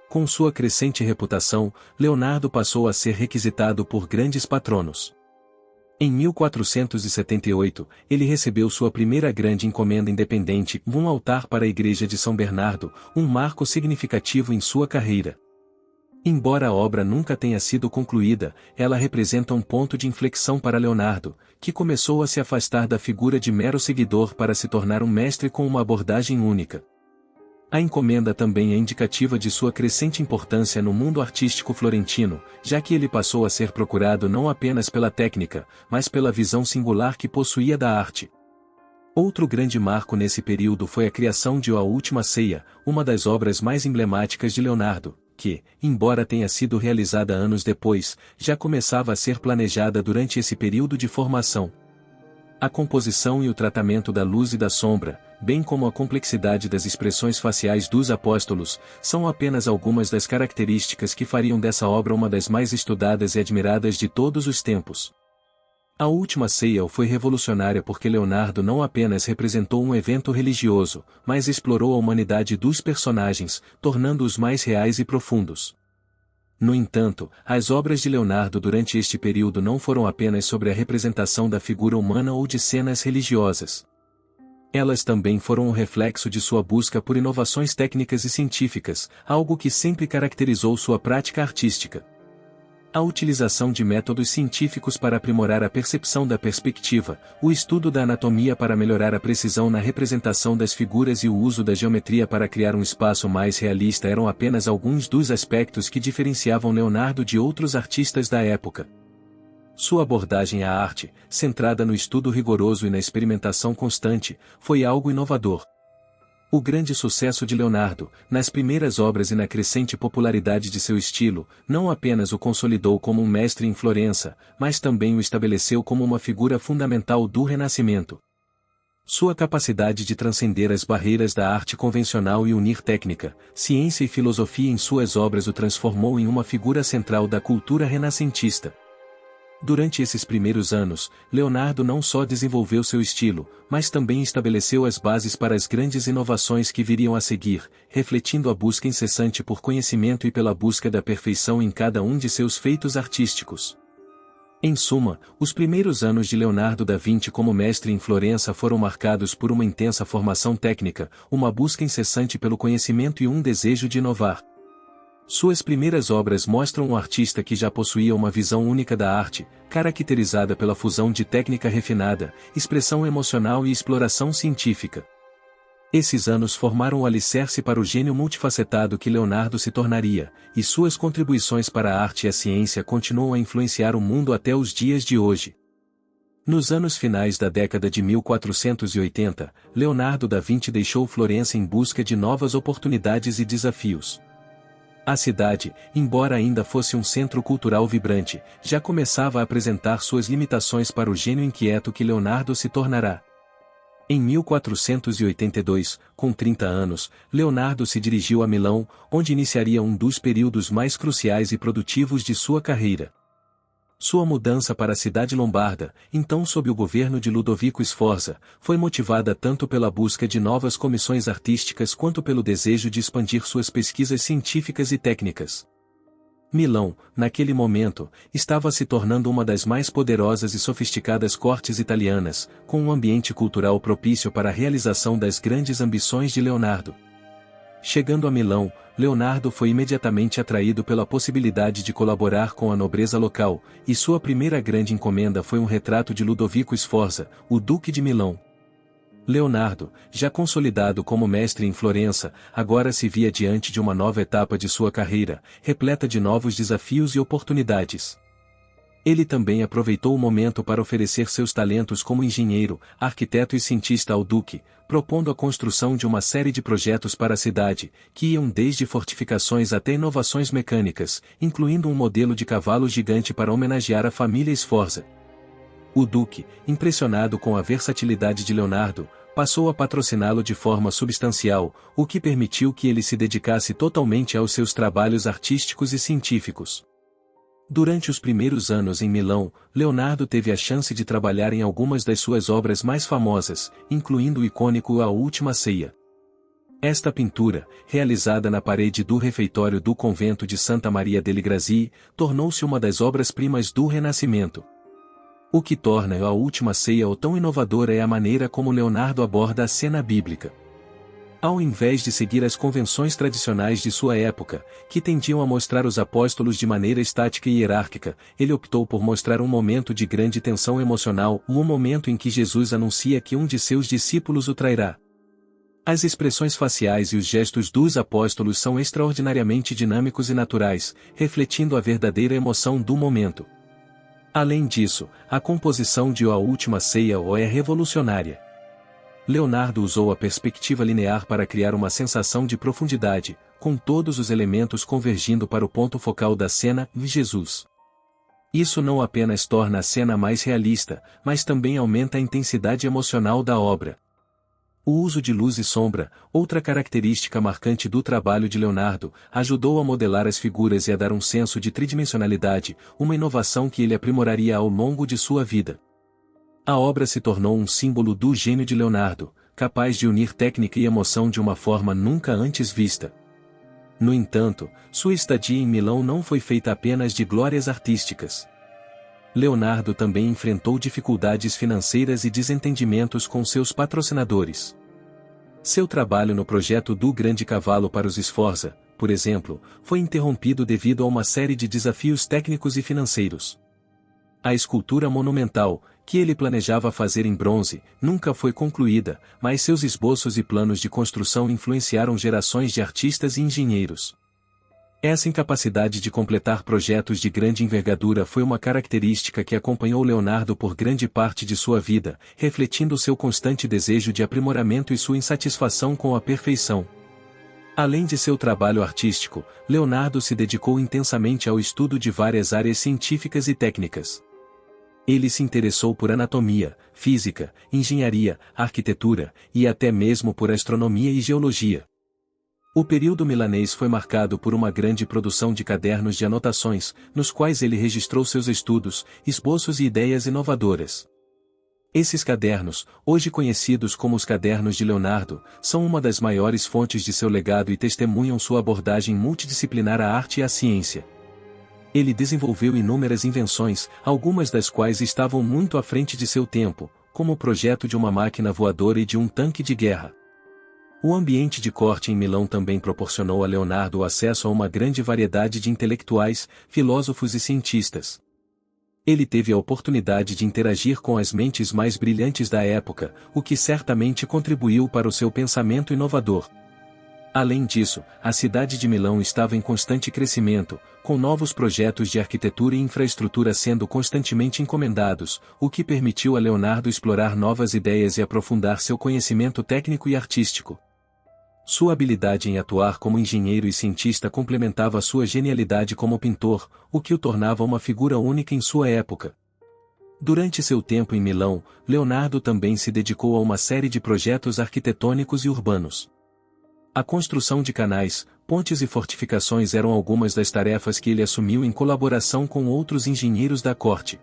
Speaker 1: Com sua crescente reputação, Leonardo passou a ser requisitado por grandes patronos. Em 1478, ele recebeu sua primeira grande encomenda independente, um altar para a igreja de São Bernardo, um marco significativo em sua carreira. Embora a obra nunca tenha sido concluída, ela representa um ponto de inflexão para Leonardo, que começou a se afastar da figura de mero seguidor para se tornar um mestre com uma abordagem única. A encomenda também é indicativa de sua crescente importância no mundo artístico florentino, já que ele passou a ser procurado não apenas pela técnica, mas pela visão singular que possuía da arte. Outro grande marco nesse período foi a criação de A Última Ceia, uma das obras mais emblemáticas de Leonardo, que, embora tenha sido realizada anos depois, já começava a ser planejada durante esse período de formação. A composição e o tratamento da luz e da sombra, bem como a complexidade das expressões faciais dos apóstolos, são apenas algumas das características que fariam dessa obra uma das mais estudadas e admiradas de todos os tempos. A Última Ceia foi revolucionária porque Leonardo não apenas representou um evento religioso, mas explorou a humanidade dos personagens, tornando-os mais reais e profundos. No entanto, as obras de Leonardo durante este período não foram apenas sobre a representação da figura humana ou de cenas religiosas. Elas também foram um reflexo de sua busca por inovações técnicas e científicas, algo que sempre caracterizou sua prática artística. A utilização de métodos científicos para aprimorar a percepção da perspectiva, o estudo da anatomia para melhorar a precisão na representação das figuras e o uso da geometria para criar um espaço mais realista eram apenas alguns dos aspectos que diferenciavam Leonardo de outros artistas da época. Sua abordagem à arte, centrada no estudo rigoroso e na experimentação constante, foi algo inovador. O grande sucesso de Leonardo, nas primeiras obras e na crescente popularidade de seu estilo, não apenas o consolidou como um mestre em Florença, mas também o estabeleceu como uma figura fundamental do Renascimento. Sua capacidade de transcender as barreiras da arte convencional e unir técnica, ciência e filosofia em suas obras o transformou em uma figura central da cultura renascentista. Durante esses primeiros anos, Leonardo não só desenvolveu seu estilo, mas também estabeleceu as bases para as grandes inovações que viriam a seguir, refletindo a busca incessante por conhecimento e pela busca da perfeição em cada um de seus feitos artísticos. Em suma, os primeiros anos de Leonardo da Vinci como mestre em Florença foram marcados por uma intensa formação técnica, uma busca incessante pelo conhecimento e um desejo de inovar. Suas primeiras obras mostram um artista que já possuía uma visão única da arte, caracterizada pela fusão de técnica refinada, expressão emocional e exploração científica. Esses anos formaram o alicerce para o gênio multifacetado que Leonardo se tornaria, e suas contribuições para a arte e a ciência continuam a influenciar o mundo até os dias de hoje. Nos anos finais da década de 1480, Leonardo da Vinci deixou Florença em busca de novas oportunidades e desafios. A cidade, embora ainda fosse um centro cultural vibrante, já começava a apresentar suas limitações para o gênio inquieto que Leonardo se tornará. Em 1482, com 30 anos, Leonardo se dirigiu a Milão, onde iniciaria um dos períodos mais cruciais e produtivos de sua carreira. Sua mudança para a cidade lombarda, então sob o governo de Ludovico Sforza, foi motivada tanto pela busca de novas comissões artísticas quanto pelo desejo de expandir suas pesquisas científicas e técnicas. Milão, naquele momento, estava se tornando uma das mais poderosas e sofisticadas cortes italianas, com um ambiente cultural propício para a realização das grandes ambições de Leonardo. Chegando a Milão, Leonardo foi imediatamente atraído pela possibilidade de colaborar com a nobreza local, e sua primeira grande encomenda foi um retrato de Ludovico Sforza, o Duque de Milão. Leonardo, já consolidado como mestre em Florença, agora se via diante de uma nova etapa de sua carreira, repleta de novos desafios e oportunidades. Ele também aproveitou o momento para oferecer seus talentos como engenheiro, arquiteto e cientista ao Duque, propondo a construção de uma série de projetos para a cidade, que iam desde fortificações até inovações mecânicas, incluindo um modelo de cavalo gigante para homenagear a família Sforza. O Duque, impressionado com a versatilidade de Leonardo, passou a patrociná-lo de forma substancial, o que permitiu que ele se dedicasse totalmente aos seus trabalhos artísticos e científicos. Durante os primeiros anos em Milão, Leonardo teve a chance de trabalhar em algumas das suas obras mais famosas, incluindo o icônico A Última Ceia. Esta pintura, realizada na parede do refeitório do convento de Santa Maria delle Grazie, tornou-se uma das obras-primas do Renascimento. O que torna A Última Ceia tão inovadora é a maneira como Leonardo aborda a cena bíblica. Ao invés de seguir as convenções tradicionais de sua época, que tendiam a mostrar os apóstolos de maneira estática e hierárquica, ele optou por mostrar um momento de grande tensão emocional, um momento em que Jesus anuncia que um de seus discípulos o trairá. As expressões faciais e os gestos dos apóstolos são extraordinariamente dinâmicos e naturais, refletindo a verdadeira emoção do momento. Além disso, a composição de A Última Ceia é revolucionária. Leonardo usou a perspectiva linear para criar uma sensação de profundidade, com todos os elementos convergindo para o ponto focal da cena, Jesus. Isso não apenas torna a cena mais realista, mas também aumenta a intensidade emocional da obra. O uso de luz e sombra, outra característica marcante do trabalho de Leonardo, ajudou a modelar as figuras e a dar um senso de tridimensionalidade, uma inovação que ele aprimoraria ao longo de sua vida. A obra se tornou um símbolo do gênio de Leonardo, capaz de unir técnica e emoção de uma forma nunca antes vista. No entanto, sua estadia em Milão não foi feita apenas de glórias artísticas. Leonardo também enfrentou dificuldades financeiras e desentendimentos com seus patrocinadores. Seu trabalho no projeto do Grande Cavalo para os Sforza, por exemplo, foi interrompido devido a uma série de desafios técnicos e financeiros. A escultura monumental, que ele planejava fazer em bronze, nunca foi concluída, mas seus esboços e planos de construção influenciaram gerações de artistas e engenheiros. Essa incapacidade de completar projetos de grande envergadura foi uma característica que acompanhou Leonardo por grande parte de sua vida, refletindo seu constante desejo de aprimoramento e sua insatisfação com a perfeição. Além de seu trabalho artístico, Leonardo se dedicou intensamente ao estudo de várias áreas científicas e técnicas. Ele se interessou por anatomia, física, engenharia, arquitetura, e até mesmo por astronomia e geologia. O período milanês foi marcado por uma grande produção de cadernos de anotações, nos quais ele registrou seus estudos, esboços e ideias inovadoras. Esses cadernos, hoje conhecidos como os Cadernos de Leonardo, são uma das maiores fontes de seu legado e testemunham sua abordagem multidisciplinar à arte e à ciência. Ele desenvolveu inúmeras invenções, algumas das quais estavam muito à frente de seu tempo, como o projeto de uma máquina voadora e de um tanque de guerra. O ambiente de corte em Milão também proporcionou a Leonardo o acesso a uma grande variedade de intelectuais, filósofos e cientistas. Ele teve a oportunidade de interagir com as mentes mais brilhantes da época, o que certamente contribuiu para o seu pensamento inovador. Além disso, a cidade de Milão estava em constante crescimento, com novos projetos de arquitetura e infraestrutura sendo constantemente encomendados, o que permitiu a Leonardo explorar novas ideias e aprofundar seu conhecimento técnico e artístico. Sua habilidade em atuar como engenheiro e cientista complementava sua genialidade como pintor, o que o tornava uma figura única em sua época. Durante seu tempo em Milão, Leonardo também se dedicou a uma série de projetos arquitetônicos e urbanos. A construção de canais, pontes e fortificações eram algumas das tarefas que ele assumiu em colaboração com outros engenheiros da corte.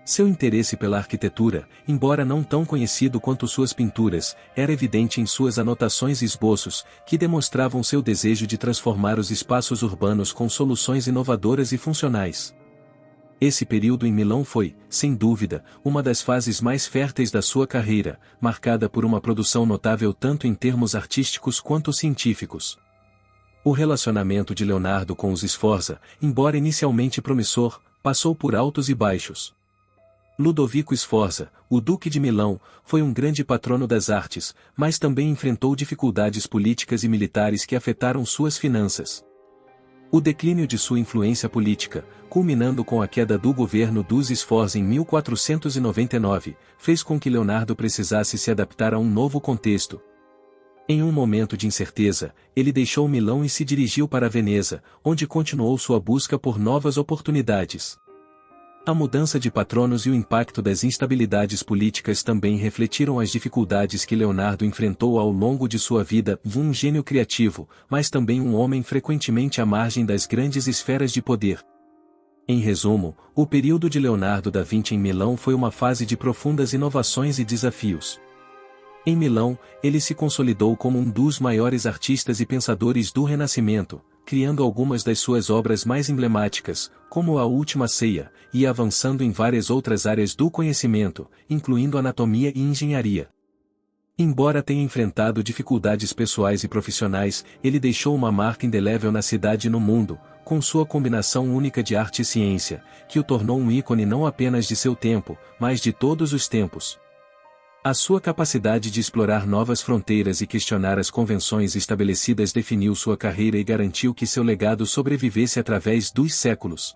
Speaker 1: Seu interesse pela arquitetura, embora não tão conhecido quanto suas pinturas, era evidente em suas anotações e esboços, que demonstravam seu desejo de transformar os espaços urbanos com soluções inovadoras e funcionais. Esse período em Milão foi, sem dúvida, uma das fases mais férteis da sua carreira, marcada por uma produção notável tanto em termos artísticos quanto científicos. O relacionamento de Leonardo com os Sforza, embora inicialmente promissor, passou por altos e baixos. Ludovico Sforza, o Duque de Milão, foi um grande patrono das artes, mas também enfrentou dificuldades políticas e militares que afetaram suas finanças. O declínio de sua influência política, culminando com a queda do governo dos Sforza em 1499, fez com que Leonardo precisasse se adaptar a um novo contexto. Em um momento de incerteza, ele deixou Milão e se dirigiu para Veneza, onde continuou sua busca por novas oportunidades. A mudança de patronos e o impacto das instabilidades políticas também refletiram as dificuldades que Leonardo enfrentou ao longo de sua vida, um gênio criativo, mas também um homem frequentemente à margem das grandes esferas de poder. Em resumo, o período de Leonardo da Vinci em Milão foi uma fase de profundas inovações e desafios. Em Milão, ele se consolidou como um dos maiores artistas e pensadores do Renascimento, criando algumas das suas obras mais emblemáticas, como A Última Ceia, e avançando em várias outras áreas do conhecimento, incluindo anatomia e engenharia. Embora tenha enfrentado dificuldades pessoais e profissionais, ele deixou uma marca indelével na cidade e no mundo, com sua combinação única de arte e ciência, que o tornou um ícone não apenas de seu tempo, mas de todos os tempos. A sua capacidade de explorar novas fronteiras e questionar as convenções estabelecidas definiu sua carreira e garantiu que seu legado sobrevivesse através dos séculos.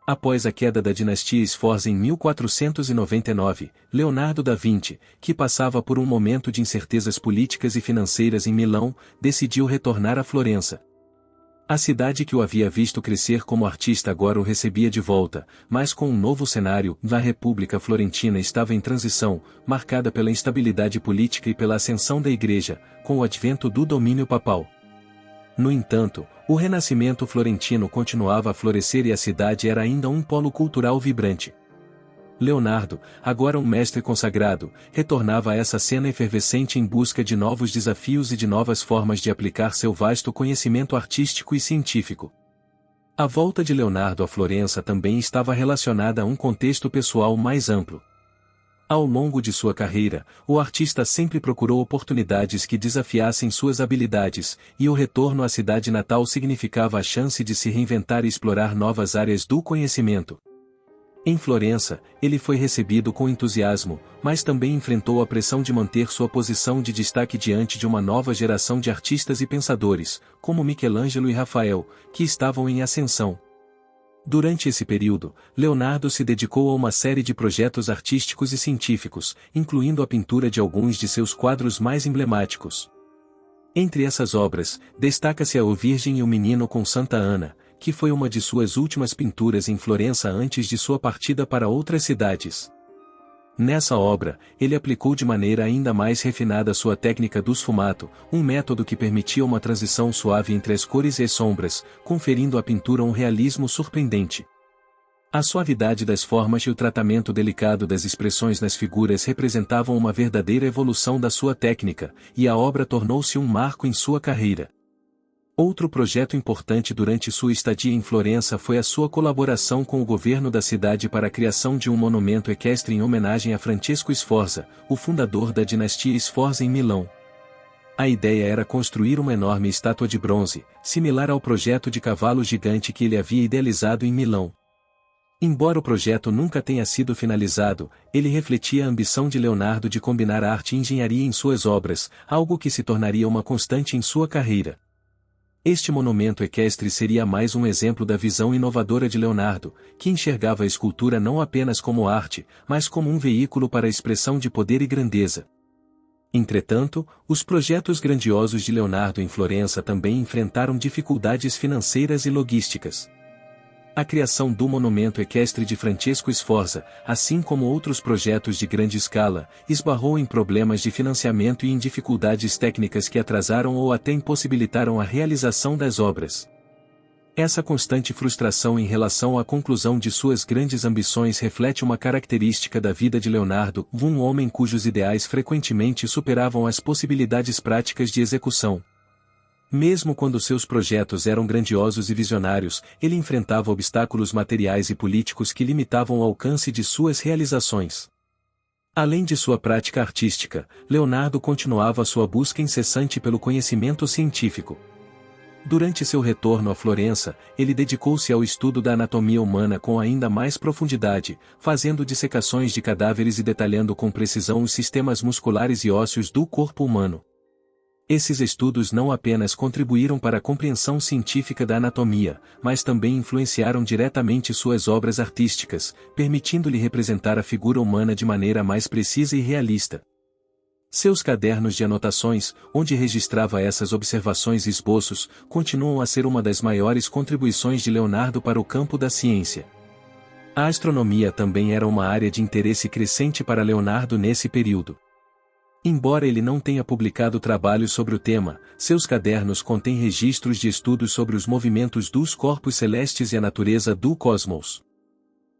Speaker 1: Após a queda da dinastia Sforza em 1499, Leonardo da Vinci, que passava por um momento de incertezas políticas e financeiras em Milão, decidiu retornar a Florença. A cidade que o havia visto crescer como artista agora o recebia de volta, mas com um novo cenário. A República Florentina estava em transição, marcada pela instabilidade política e pela ascensão da Igreja, com o advento do domínio papal. No entanto, o Renascimento florentino continuava a florescer e a cidade era ainda um polo cultural vibrante. Leonardo, agora um mestre consagrado, retornava a essa cena efervescente em busca de novos desafios e de novas formas de aplicar seu vasto conhecimento artístico e científico. A volta de Leonardo a Florença também estava relacionada a um contexto pessoal mais amplo. Ao longo de sua carreira, o artista sempre procurou oportunidades que desafiassem suas habilidades, e o retorno à cidade natal significava a chance de se reinventar e explorar novas áreas do conhecimento. Em Florença, ele foi recebido com entusiasmo, mas também enfrentou a pressão de manter sua posição de destaque diante de uma nova geração de artistas e pensadores, como Michelangelo e Rafael, que estavam em ascensão. Durante esse período, Leonardo se dedicou a uma série de projetos artísticos e científicos, incluindo a pintura de alguns de seus quadros mais emblemáticos. Entre essas obras, destaca-se a O Virgem e o Menino com Santa Ana, que foi uma de suas últimas pinturas em Florença antes de sua partida para outras cidades. Nessa obra, ele aplicou de maneira ainda mais refinada sua técnica do sfumato, um método que permitia uma transição suave entre as cores e as sombras, conferindo à pintura um realismo surpreendente. A suavidade das formas e o tratamento delicado das expressões nas figuras representavam uma verdadeira evolução da sua técnica, e a obra tornou-se um marco em sua carreira. Outro projeto importante durante sua estadia em Florença foi a sua colaboração com o governo da cidade para a criação de um monumento equestre em homenagem a Francesco Sforza, o fundador da dinastia Sforza em Milão. A ideia era construir uma enorme estátua de bronze, similar ao projeto de cavalo gigante que ele havia idealizado em Milão. Embora o projeto nunca tenha sido finalizado, ele refletia a ambição de Leonardo de combinar arte e engenharia em suas obras, algo que se tornaria uma constante em sua carreira. Este monumento equestre seria mais um exemplo da visão inovadora de Leonardo, que enxergava a escultura não apenas como arte, mas como um veículo para a expressão de poder e grandeza. Entretanto, os projetos grandiosos de Leonardo em Florença também enfrentaram dificuldades financeiras e logísticas. A criação do monumento equestre de Francesco Sforza, assim como outros projetos de grande escala, esbarrou em problemas de financiamento e em dificuldades técnicas que atrasaram ou até impossibilitaram a realização das obras. Essa constante frustração em relação à conclusão de suas grandes ambições reflete uma característica da vida de Leonardo, um homem cujos ideais frequentemente superavam as possibilidades práticas de execução. Mesmo quando seus projetos eram grandiosos e visionários, ele enfrentava obstáculos materiais e políticos que limitavam o alcance de suas realizações. Além de sua prática artística, Leonardo continuava sua busca incessante pelo conhecimento científico. Durante seu retorno a Florença, ele dedicou-se ao estudo da anatomia humana com ainda mais profundidade, fazendo dissecações de cadáveres e detalhando com precisão os sistemas musculares e ósseos do corpo humano. Esses estudos não apenas contribuíram para a compreensão científica da anatomia, mas também influenciaram diretamente suas obras artísticas, permitindo-lhe representar a figura humana de maneira mais precisa e realista. Seus cadernos de anotações, onde registrava essas observações e esboços, continuam a ser uma das maiores contribuições de Leonardo para o campo da ciência. A astronomia também era uma área de interesse crescente para Leonardo nesse período. Embora ele não tenha publicado trabalhos sobre o tema, seus cadernos contêm registros de estudos sobre os movimentos dos corpos celestes e a natureza do cosmos.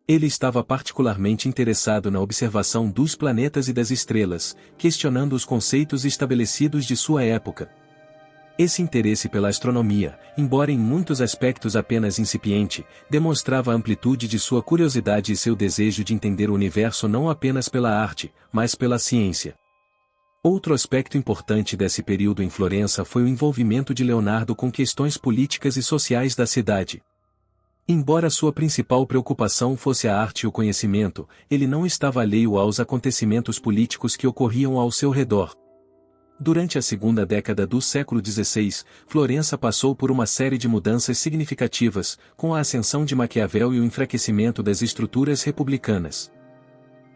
Speaker 1: Ele estava particularmente interessado na observação dos planetas e das estrelas, questionando os conceitos estabelecidos de sua época. Esse interesse pela astronomia, embora em muitos aspectos apenas incipiente, demonstrava a amplitude de sua curiosidade e seu desejo de entender o universo não apenas pela arte, mas pela ciência. Outro aspecto importante desse período em Florença foi o envolvimento de Leonardo com questões políticas e sociais da cidade. Embora sua principal preocupação fosse a arte e o conhecimento, ele não estava alheio aos acontecimentos políticos que ocorriam ao seu redor. Durante a segunda década do século XVI, Florença passou por uma série de mudanças significativas, com a ascensão de Maquiavel e o enfraquecimento das estruturas republicanas.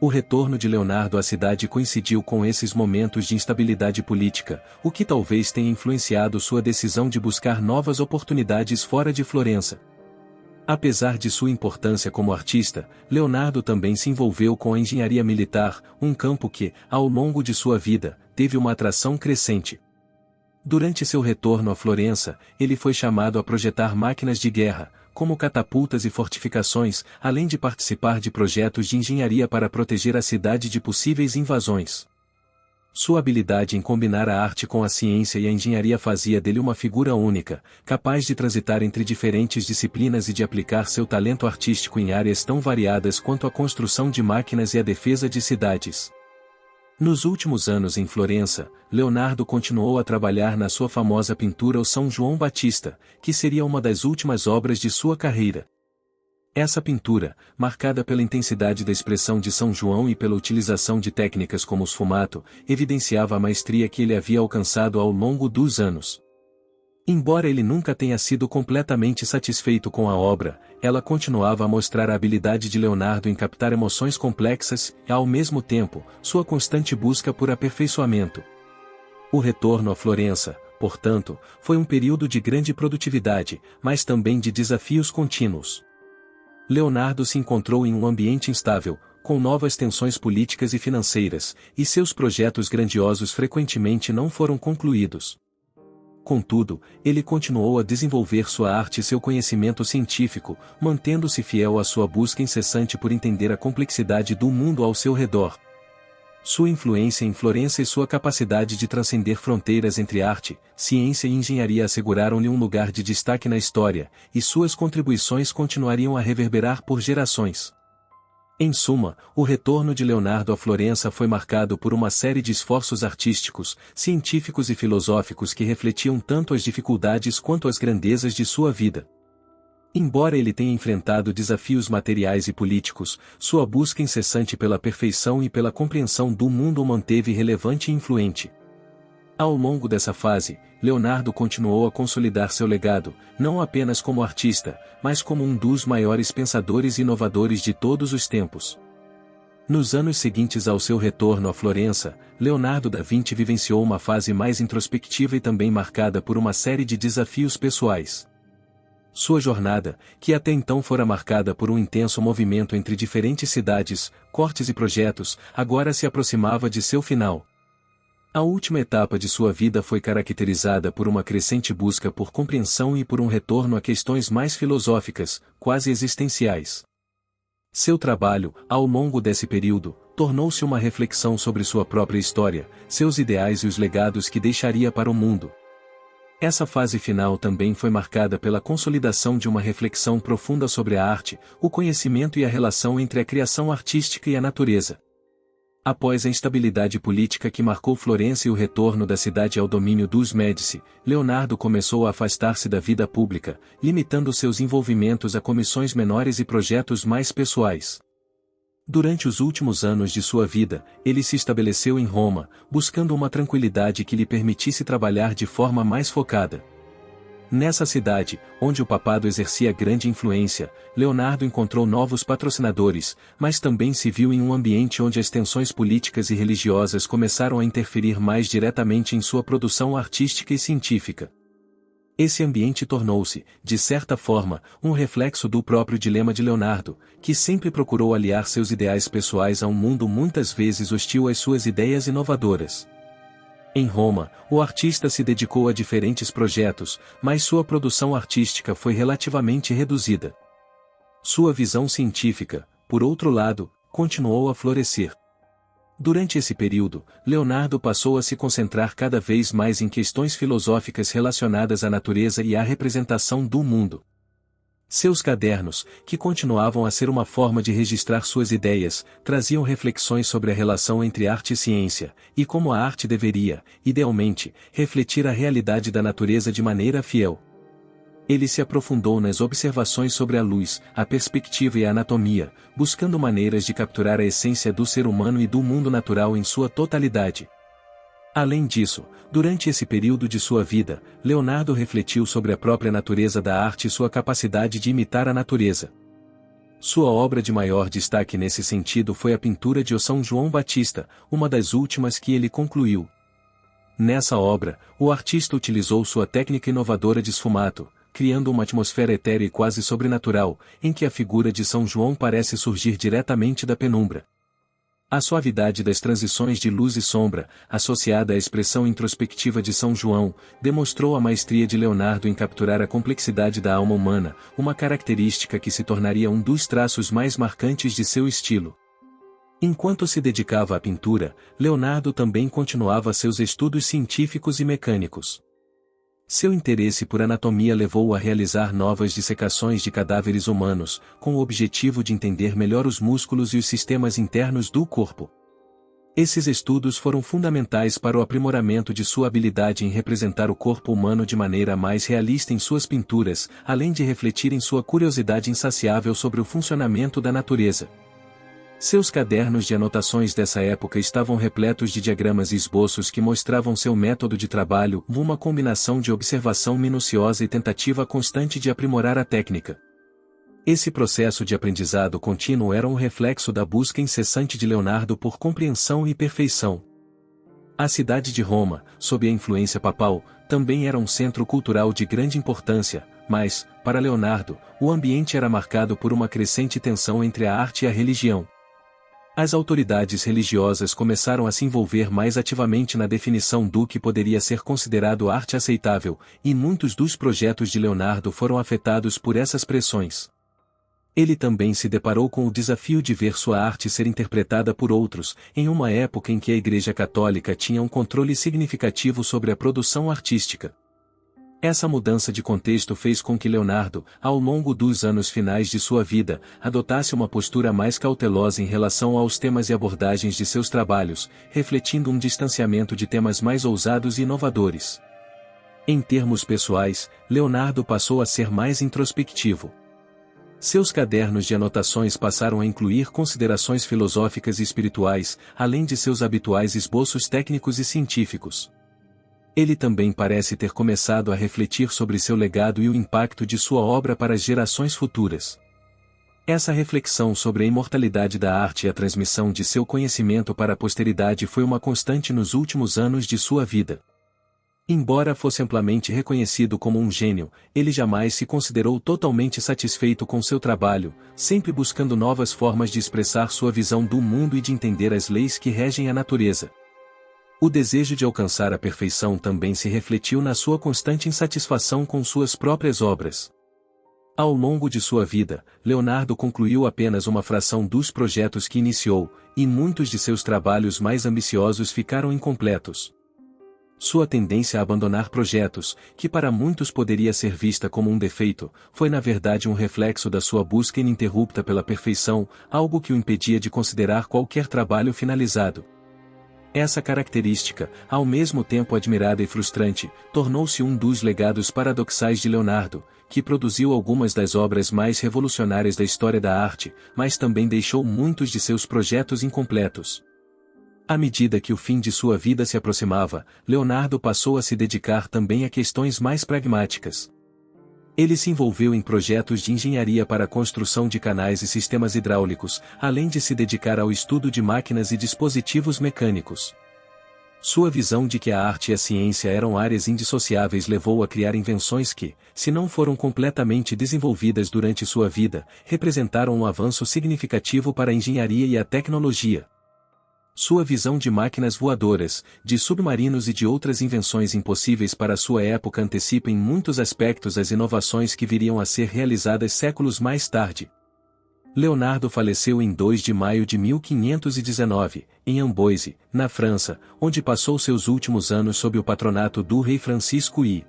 Speaker 1: O retorno de Leonardo à cidade coincidiu com esses momentos de instabilidade política, o que talvez tenha influenciado sua decisão de buscar novas oportunidades fora de Florença. Apesar de sua importância como artista, Leonardo também se envolveu com a engenharia militar, um campo que, ao longo de sua vida, teve uma atração crescente. Durante seu retorno a Florença, ele foi chamado a projetar máquinas de guerra, como catapultas e fortificações, além de participar de projetos de engenharia para proteger a cidade de possíveis invasões. Sua habilidade em combinar a arte com a ciência e a engenharia fazia dele uma figura única, capaz de transitar entre diferentes disciplinas e de aplicar seu talento artístico em áreas tão variadas quanto a construção de máquinas e a defesa de cidades. Nos últimos anos em Florença, Leonardo continuou a trabalhar na sua famosa pintura O São João Batista, que seria uma das últimas obras de sua carreira. Essa pintura, marcada pela intensidade da expressão de São João e pela utilização de técnicas como o sfumato, evidenciava a maestria que ele havia alcançado ao longo dos anos. Embora ele nunca tenha sido completamente satisfeito com a obra, ela continuava a mostrar a habilidade de Leonardo em captar emoções complexas e, ao mesmo tempo, sua constante busca por aperfeiçoamento. O retorno a Florença, portanto, foi um período de grande produtividade, mas também de desafios contínuos. Leonardo se encontrou em um ambiente instável, com novas tensões políticas e financeiras, e seus projetos grandiosos frequentemente não foram concluídos. Contudo, ele continuou a desenvolver sua arte e seu conhecimento científico, mantendo-se fiel à sua busca incessante por entender a complexidade do mundo ao seu redor. Sua influência em Florença e sua capacidade de transcender fronteiras entre arte, ciência e engenharia asseguraram-lhe um lugar de destaque na história, e suas contribuições continuariam a reverberar por gerações. Em suma, o retorno de Leonardo a Florença foi marcado por uma série de esforços artísticos, científicos e filosóficos que refletiam tanto as dificuldades quanto as grandezas de sua vida. Embora ele tenha enfrentado desafios materiais e políticos, sua busca incessante pela perfeição e pela compreensão do mundo o manteve relevante e influente. Ao longo dessa fase, Leonardo continuou a consolidar seu legado, não apenas como artista, mas como um dos maiores pensadores e inovadores de todos os tempos. Nos anos seguintes ao seu retorno a Florença, Leonardo da Vinci vivenciou uma fase mais introspectiva e também marcada por uma série de desafios pessoais. Sua jornada, que até então fora marcada por um intenso movimento entre diferentes cidades, cortes e projetos, agora se aproximava de seu final. A última etapa de sua vida foi caracterizada por uma crescente busca por compreensão e por um retorno a questões mais filosóficas, quase existenciais. Seu trabalho, ao longo desse período, tornou-se uma reflexão sobre sua própria história, seus ideais e os legados que deixaria para o mundo. Essa fase final também foi marcada pela consolidação de uma reflexão profunda sobre a arte, o conhecimento e a relação entre a criação artística e a natureza. Após a instabilidade política que marcou Florença e o retorno da cidade ao domínio dos Médici, Leonardo começou a afastar-se da vida pública, limitando seus envolvimentos a comissões menores e projetos mais pessoais. Durante os últimos anos de sua vida, ele se estabeleceu em Roma, buscando uma tranquilidade que lhe permitisse trabalhar de forma mais focada. Nessa cidade, onde o papado exercia grande influência, Leonardo encontrou novos patrocinadores, mas também se viu em um ambiente onde as tensões políticas e religiosas começaram a interferir mais diretamente em sua produção artística e científica. Esse ambiente tornou-se, de certa forma, um reflexo do próprio dilema de Leonardo, que sempre procurou aliar seus ideais pessoais a um mundo muitas vezes hostil às suas ideias inovadoras. Em Roma, o artista se dedicou a diferentes projetos, mas sua produção artística foi relativamente reduzida. Sua visão científica, por outro lado, continuou a florescer. Durante esse período, Leonardo passou a se concentrar cada vez mais em questões filosóficas relacionadas à natureza e à representação do mundo. Seus cadernos, que continuavam a ser uma forma de registrar suas ideias, traziam reflexões sobre a relação entre arte e ciência, e como a arte deveria, idealmente, refletir a realidade da natureza de maneira fiel. Ele se aprofundou nas observações sobre a luz, a perspectiva e a anatomia, buscando maneiras de capturar a essência do ser humano e do mundo natural em sua totalidade. Além disso, durante esse período de sua vida, Leonardo refletiu sobre a própria natureza da arte e sua capacidade de imitar a natureza. Sua obra de maior destaque nesse sentido foi a pintura de O São João Batista, uma das últimas que ele concluiu. Nessa obra, o artista utilizou sua técnica inovadora de sfumato, criando uma atmosfera etérea e quase sobrenatural, em que a figura de São João parece surgir diretamente da penumbra. A suavidade das transições de luz e sombra, associada à expressão introspectiva de São João, demonstrou a maestria de Leonardo em capturar a complexidade da alma humana, uma característica que se tornaria um dos traços mais marcantes de seu estilo. Enquanto se dedicava à pintura, Leonardo também continuava seus estudos científicos e mecânicos. Seu interesse por anatomia levou-o a realizar novas dissecações de cadáveres humanos, com o objetivo de entender melhor os músculos e os sistemas internos do corpo. Esses estudos foram fundamentais para o aprimoramento de sua habilidade em representar o corpo humano de maneira mais realista em suas pinturas, além de refletirem sua curiosidade insaciável sobre o funcionamento da natureza. Seus cadernos de anotações dessa época estavam repletos de diagramas e esboços que mostravam seu método de trabalho, uma combinação de observação minuciosa e tentativa constante de aprimorar a técnica. Esse processo de aprendizado contínuo era um reflexo da busca incessante de Leonardo por compreensão e perfeição. A cidade de Roma, sob a influência papal, também era um centro cultural de grande importância, mas, para Leonardo, o ambiente era marcado por uma crescente tensão entre a arte e a religião. As autoridades religiosas começaram a se envolver mais ativamente na definição do que poderia ser considerado arte aceitável, e muitos dos projetos de Leonardo foram afetados por essas pressões. Ele também se deparou com o desafio de ver sua arte ser interpretada por outros, em uma época em que a Igreja Católica tinha um controle significativo sobre a produção artística. Essa mudança de contexto fez com que Leonardo, ao longo dos anos finais de sua vida, adotasse uma postura mais cautelosa em relação aos temas e abordagens de seus trabalhos, refletindo um distanciamento de temas mais ousados e inovadores. Em termos pessoais, Leonardo passou a ser mais introspectivo. Seus cadernos de anotações passaram a incluir considerações filosóficas e espirituais, além de seus habituais esboços técnicos e científicos. Ele também parece ter começado a refletir sobre seu legado e o impacto de sua obra para as gerações futuras. Essa reflexão sobre a imortalidade da arte e a transmissão de seu conhecimento para a posteridade foi uma constante nos últimos anos de sua vida. Embora fosse amplamente reconhecido como um gênio, ele jamais se considerou totalmente satisfeito com seu trabalho, sempre buscando novas formas de expressar sua visão do mundo e de entender as leis que regem a natureza. O desejo de alcançar a perfeição também se refletiu na sua constante insatisfação com suas próprias obras. Ao longo de sua vida, Leonardo concluiu apenas uma fração dos projetos que iniciou, e muitos de seus trabalhos mais ambiciosos ficaram incompletos. Sua tendência a abandonar projetos, que para muitos poderia ser vista como um defeito, foi na verdade um reflexo da sua busca ininterrupta pela perfeição, algo que o impedia de considerar qualquer trabalho finalizado. Essa característica, ao mesmo tempo admirada e frustrante, tornou-se um dos legados paradoxais de Leonardo, que produziu algumas das obras mais revolucionárias da história da arte, mas também deixou muitos de seus projetos incompletos. À medida que o fim de sua vida se aproximava, Leonardo passou a se dedicar também a questões mais pragmáticas. Ele se envolveu em projetos de engenharia para a construção de canais e sistemas hidráulicos, além de se dedicar ao estudo de máquinas e dispositivos mecânicos. Sua visão de que a arte e a ciência eram áreas indissociáveis levou-o a criar invenções que, se não foram completamente desenvolvidas durante sua vida, representaram um avanço significativo para a engenharia e a tecnologia. Sua visão de máquinas voadoras, de submarinos e de outras invenções impossíveis para sua época antecipa em muitos aspectos as inovações que viriam a ser realizadas séculos mais tarde. Leonardo faleceu em 2 de maio de 1519, em Amboise, na França, onde passou seus últimos anos sob o patronato do rei Francisco I.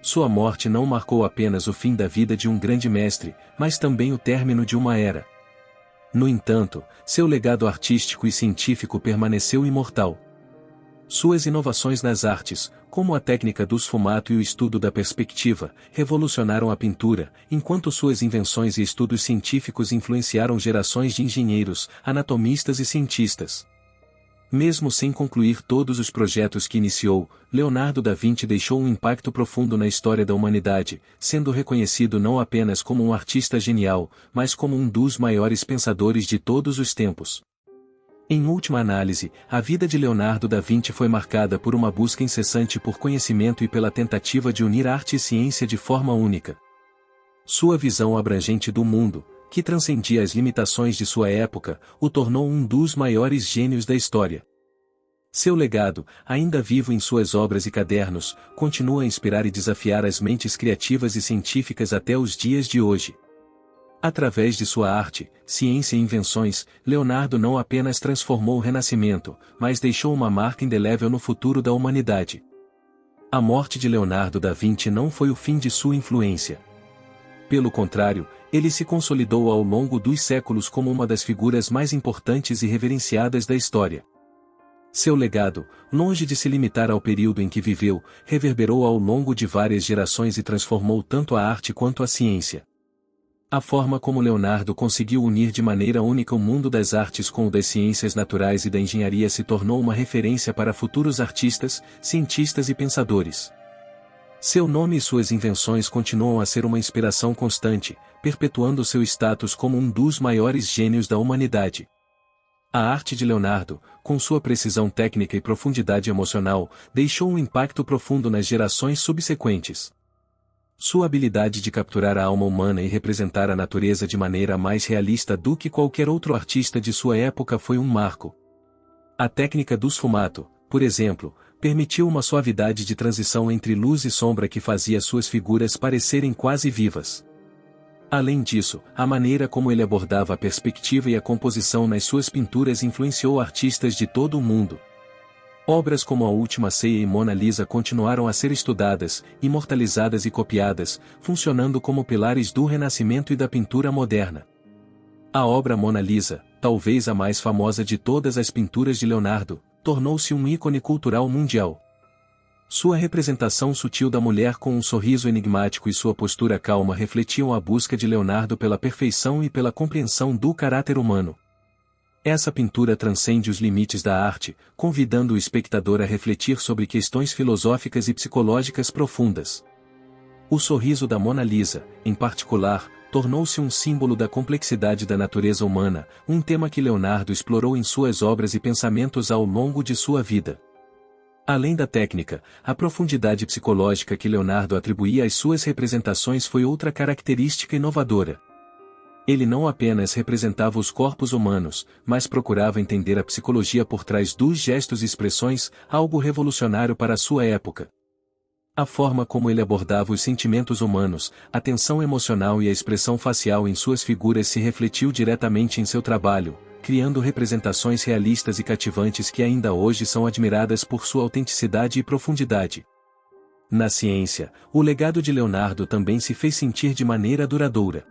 Speaker 1: Sua morte não marcou apenas o fim da vida de um grande mestre, mas também o término de uma era. No entanto, seu legado artístico e científico permaneceu imortal. Suas inovações nas artes, como a técnica do sfumato e o estudo da perspectiva, revolucionaram a pintura, enquanto suas invenções e estudos científicos influenciaram gerações de engenheiros, anatomistas e cientistas. Mesmo sem concluir todos os projetos que iniciou, Leonardo da Vinci deixou um impacto profundo na história da humanidade, sendo reconhecido não apenas como um artista genial, mas como um dos maiores pensadores de todos os tempos. Em última análise, a vida de Leonardo da Vinci foi marcada por uma busca incessante por conhecimento e pela tentativa de unir arte e ciência de forma única. Sua visão abrangente do mundo, que transcendia as limitações de sua época, o tornou um dos maiores gênios da história. Seu legado, ainda vivo em suas obras e cadernos, continua a inspirar e desafiar as mentes criativas e científicas até os dias de hoje. Através de sua arte, ciência e invenções, Leonardo não apenas transformou o Renascimento, mas deixou uma marca indelével no futuro da humanidade. A morte de Leonardo da Vinci não foi o fim de sua influência. Pelo contrário, ele se consolidou ao longo dos séculos como uma das figuras mais importantes e reverenciadas da história. Seu legado, longe de se limitar ao período em que viveu, reverberou ao longo de várias gerações e transformou tanto a arte quanto a ciência. A forma como Leonardo conseguiu unir de maneira única o mundo das artes com o das ciências naturais e da engenharia se tornou uma referência para futuros artistas, cientistas e pensadores. Seu nome e suas invenções continuam a ser uma inspiração constante, perpetuando seu status como um dos maiores gênios da humanidade. A arte de Leonardo, com sua precisão técnica e profundidade emocional, deixou um impacto profundo nas gerações subsequentes. Sua habilidade de capturar a alma humana e representar a natureza de maneira mais realista do que qualquer outro artista de sua época foi um marco. A técnica do sfumato, por exemplo, permitiu uma suavidade de transição entre luz e sombra que fazia suas figuras parecerem quase vivas. Além disso, a maneira como ele abordava a perspectiva e a composição nas suas pinturas influenciou artistas de todo o mundo. Obras como A Última Ceia e Mona Lisa continuaram a ser estudadas, imortalizadas e copiadas, funcionando como pilares do Renascimento e da pintura moderna. A obra Mona Lisa, talvez a mais famosa de todas as pinturas de Leonardo, tornou-se um ícone cultural mundial. Sua representação sutil da mulher com um sorriso enigmático e sua postura calma refletiam a busca de Leonardo pela perfeição e pela compreensão do caráter humano. Essa pintura transcende os limites da arte, convidando o espectador a refletir sobre questões filosóficas e psicológicas profundas. O sorriso da Mona Lisa, em particular, tornou-se um símbolo da complexidade da natureza humana, um tema que Leonardo explorou em suas obras e pensamentos ao longo de sua vida. Além da técnica, a profundidade psicológica que Leonardo atribuía às suas representações foi outra característica inovadora. Ele não apenas representava os corpos humanos, mas procurava entender a psicologia por trás dos gestos e expressões, algo revolucionário para a sua época. A forma como ele abordava os sentimentos humanos, a tensão emocional e a expressão facial em suas figuras se refletiu diretamente em seu trabalho, criando representações realistas e cativantes que ainda hoje são admiradas por sua autenticidade e profundidade. Na ciência, o legado de Leonardo também se fez sentir de maneira duradoura.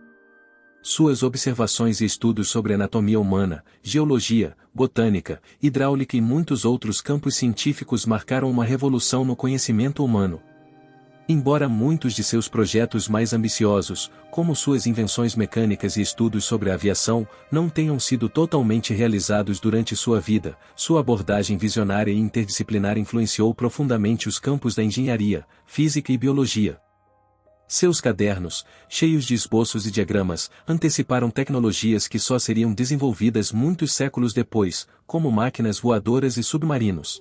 Speaker 1: Suas observações e estudos sobre anatomia humana, geologia, botânica, hidráulica e muitos outros campos científicos marcaram uma revolução no conhecimento humano. Embora muitos de seus projetos mais ambiciosos, como suas invenções mecânicas e estudos sobre a aviação, não tenham sido totalmente realizados durante sua vida, sua abordagem visionária e interdisciplinar influenciou profundamente os campos da engenharia, física e biologia. Seus cadernos, cheios de esboços e diagramas, anteciparam tecnologias que só seriam desenvolvidas muitos séculos depois, como máquinas voadoras e submarinos.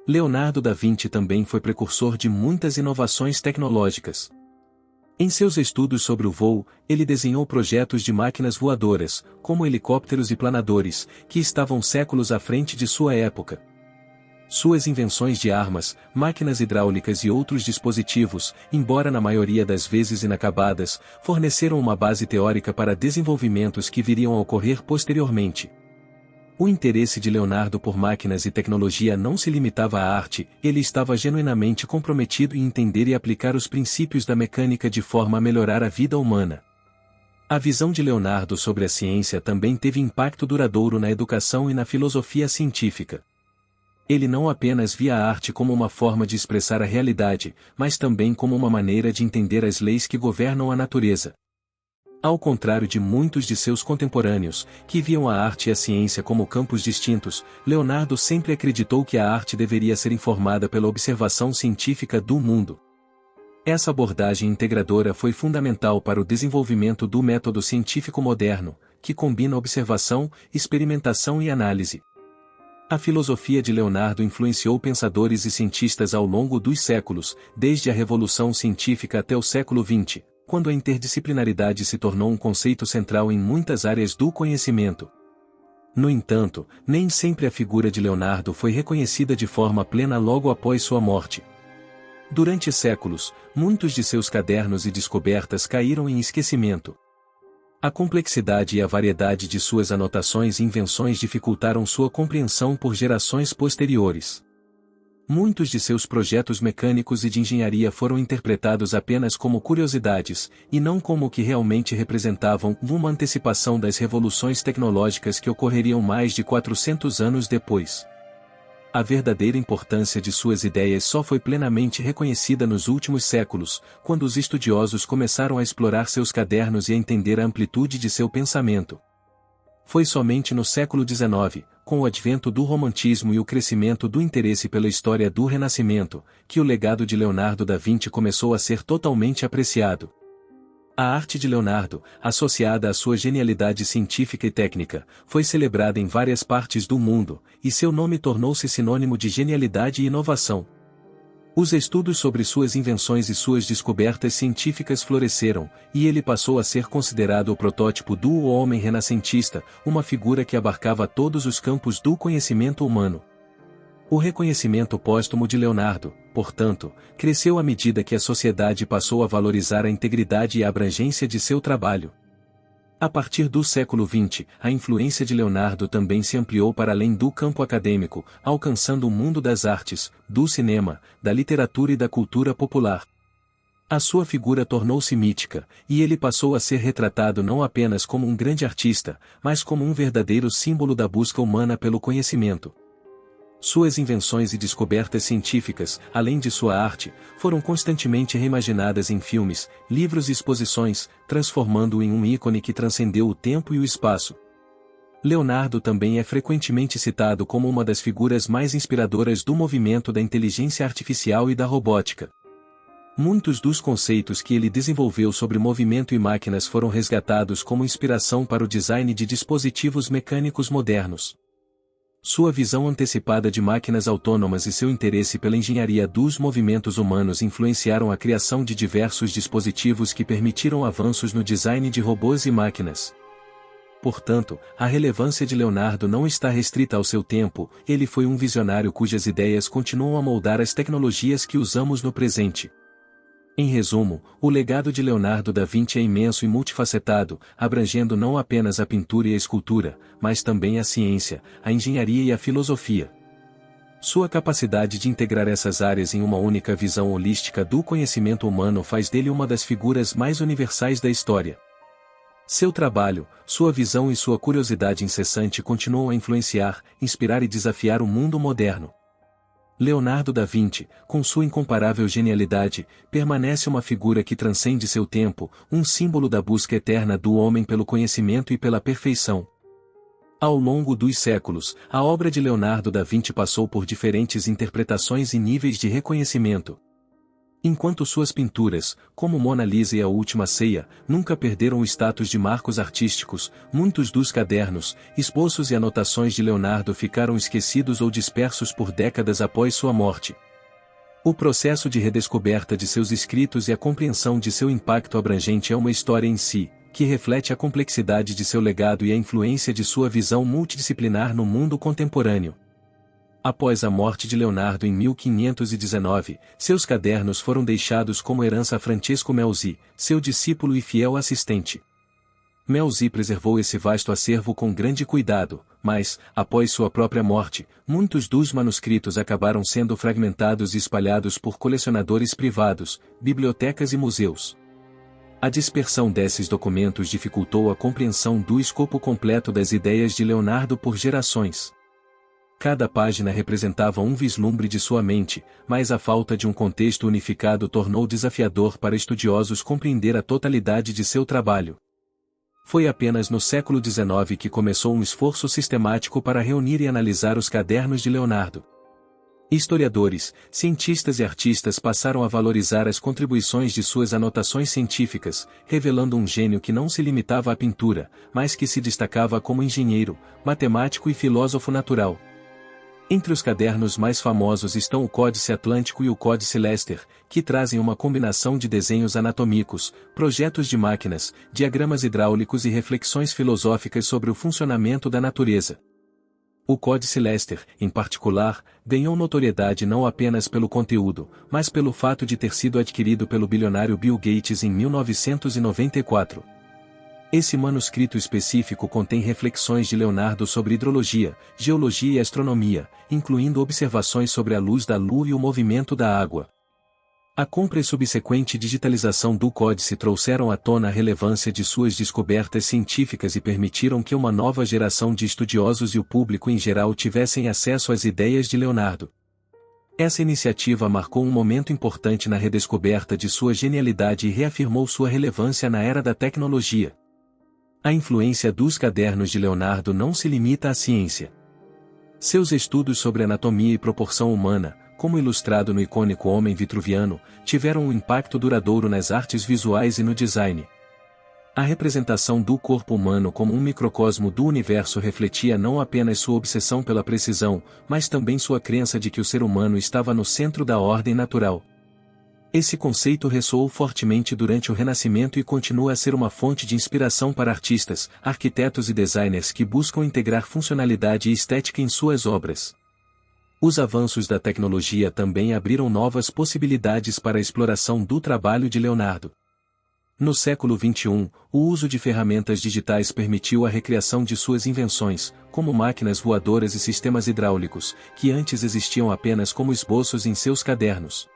Speaker 1: Leonardo da Vinci também foi precursor de muitas inovações tecnológicas. Em seus estudos sobre o voo, ele desenhou projetos de máquinas voadoras, como helicópteros e planadores, que estavam séculos à frente de sua época. Suas invenções de armas, máquinas hidráulicas e outros dispositivos, embora na maioria das vezes inacabadas, forneceram uma base teórica para desenvolvimentos que viriam a ocorrer posteriormente. O interesse de Leonardo por máquinas e tecnologia não se limitava à arte, ele estava genuinamente comprometido em entender e aplicar os princípios da mecânica de forma a melhorar a vida humana. A visão de Leonardo sobre a ciência também teve impacto duradouro na educação e na filosofia científica. Ele não apenas via a arte como uma forma de expressar a realidade, mas também como uma maneira de entender as leis que governam a natureza. Ao contrário de muitos de seus contemporâneos, que viam a arte e a ciência como campos distintos, Leonardo sempre acreditou que a arte deveria ser informada pela observação científica do mundo. Essa abordagem integradora foi fundamental para o desenvolvimento do método científico moderno, que combina observação, experimentação e análise. A filosofia de Leonardo influenciou pensadores e cientistas ao longo dos séculos, desde a Revolução Científica até o século XX, quando a interdisciplinaridade se tornou um conceito central em muitas áreas do conhecimento. No entanto, nem sempre a figura de Leonardo foi reconhecida de forma plena logo após sua morte. Durante séculos, muitos de seus cadernos e descobertas caíram em esquecimento. A complexidade e a variedade de suas anotações e invenções dificultaram sua compreensão por gerações posteriores. Muitos de seus projetos mecânicos e de engenharia foram interpretados apenas como curiosidades, e não como o que realmente representavam uma antecipação das revoluções tecnológicas que ocorreriam mais de 400 anos depois. A verdadeira importância de suas ideias só foi plenamente reconhecida nos últimos séculos, quando os estudiosos começaram a explorar seus cadernos e a entender a amplitude de seu pensamento. Foi somente no século XIX, com o advento do romantismo e o crescimento do interesse pela história do Renascimento, que o legado de Leonardo da Vinci começou a ser totalmente apreciado. A arte de Leonardo, associada à sua genialidade científica e técnica, foi celebrada em várias partes do mundo, e seu nome tornou-se sinônimo de genialidade e inovação. Os estudos sobre suas invenções e suas descobertas científicas floresceram, e ele passou a ser considerado o protótipo do homem renascentista, uma figura que abarcava todos os campos do conhecimento humano. O reconhecimento póstumo de Leonardo, portanto, cresceu à medida que a sociedade passou a valorizar a integridade e a abrangência de seu trabalho. A partir do século XX, a influência de Leonardo também se ampliou para além do campo acadêmico, alcançando o mundo das artes, do cinema, da literatura e da cultura popular. A sua figura tornou-se mítica, e ele passou a ser retratado não apenas como um grande artista, mas como um verdadeiro símbolo da busca humana pelo conhecimento. Suas invenções e descobertas científicas, além de sua arte, foram constantemente reimaginadas em filmes, livros e exposições, transformando-o em um ícone que transcendeu o tempo e o espaço. Leonardo também é frequentemente citado como uma das figuras mais inspiradoras do movimento da inteligência artificial e da robótica. Muitos dos conceitos que ele desenvolveu sobre movimento e máquinas foram resgatados como inspiração para o design de dispositivos mecânicos modernos. Sua visão antecipada de máquinas autônomas e seu interesse pela engenharia dos movimentos humanos influenciaram a criação de diversos dispositivos que permitiram avanços no design de robôs e máquinas. Portanto, a relevância de Leonardo não está restrita ao seu tempo, ele foi um visionário cujas ideias continuam a moldar as tecnologias que usamos no presente. Em resumo, o legado de Leonardo da Vinci é imenso e multifacetado, abrangendo não apenas a pintura e a escultura, mas também a ciência, a engenharia e a filosofia. Sua capacidade de integrar essas áreas em uma única visão holística do conhecimento humano faz dele uma das figuras mais universais da história. Seu trabalho, sua visão e sua curiosidade incessante continuam a influenciar, inspirar e desafiar o mundo moderno. Leonardo da Vinci, com sua incomparável genialidade, permanece uma figura que transcende seu tempo, um símbolo da busca eterna do homem pelo conhecimento e pela perfeição. Ao longo dos séculos, a obra de Leonardo da Vinci passou por diferentes interpretações e níveis de reconhecimento. Enquanto suas pinturas, como Mona Lisa e A Última Ceia, nunca perderam o status de marcos artísticos, muitos dos cadernos, esboços e anotações de Leonardo ficaram esquecidos ou dispersos por décadas após sua morte. O processo de redescoberta de seus escritos e a compreensão de seu impacto abrangente é uma história em si, que reflete a complexidade de seu legado e a influência de sua visão multidisciplinar no mundo contemporâneo. Após a morte de Leonardo em 1519, seus cadernos foram deixados como herança a Francesco Melzi, seu discípulo e fiel assistente. Melzi preservou esse vasto acervo com grande cuidado, mas, após sua própria morte, muitos dos manuscritos acabaram sendo fragmentados e espalhados por colecionadores privados, bibliotecas e museus. A dispersão desses documentos dificultou a compreensão do escopo completo das ideias de Leonardo por gerações. Cada página representava um vislumbre de sua mente, mas a falta de um contexto unificado tornou desafiador para estudiosos compreender a totalidade de seu trabalho. Foi apenas no século XIX que começou um esforço sistemático para reunir e analisar os cadernos de Leonardo. Historiadores, cientistas e artistas passaram a valorizar as contribuições de suas anotações científicas, revelando um gênio que não se limitava à pintura, mas que se destacava como engenheiro, matemático e filósofo natural. Entre os cadernos mais famosos estão o Códice Atlântico e o Códice Lester, que trazem uma combinação de desenhos anatômicos, projetos de máquinas, diagramas hidráulicos e reflexões filosóficas sobre o funcionamento da natureza. O Códice Lester, em particular, ganhou notoriedade não apenas pelo conteúdo, mas pelo fato de ter sido adquirido pelo bilionário Bill Gates em 1994. Esse manuscrito específico contém reflexões de Leonardo sobre hidrologia, geologia e astronomia, incluindo observações sobre a luz da lua e o movimento da água. A compra e subsequente digitalização do códice trouxeram à tona a relevância de suas descobertas científicas e permitiram que uma nova geração de estudiosos e o público em geral tivessem acesso às ideias de Leonardo. Essa iniciativa marcou um momento importante na redescoberta de sua genialidade e reafirmou sua relevância na era da tecnologia. A influência dos cadernos de Leonardo não se limita à ciência. Seus estudos sobre anatomia e proporção humana, como ilustrado no icônico Homem Vitruviano, tiveram um impacto duradouro nas artes visuais e no design. A representação do corpo humano como um microcosmo do universo refletia não apenas sua obsessão pela precisão, mas também sua crença de que o ser humano estava no centro da ordem natural. Esse conceito ressoou fortemente durante o Renascimento e continua a ser uma fonte de inspiração para artistas, arquitetos e designers que buscam integrar funcionalidade e estética em suas obras. Os avanços da tecnologia também abriram novas possibilidades para a exploração do trabalho de Leonardo. No século XXI, o uso de ferramentas digitais permitiu a recriação de suas invenções, como máquinas voadoras e sistemas hidráulicos, que antes existiam apenas como esboços em seus cadernos.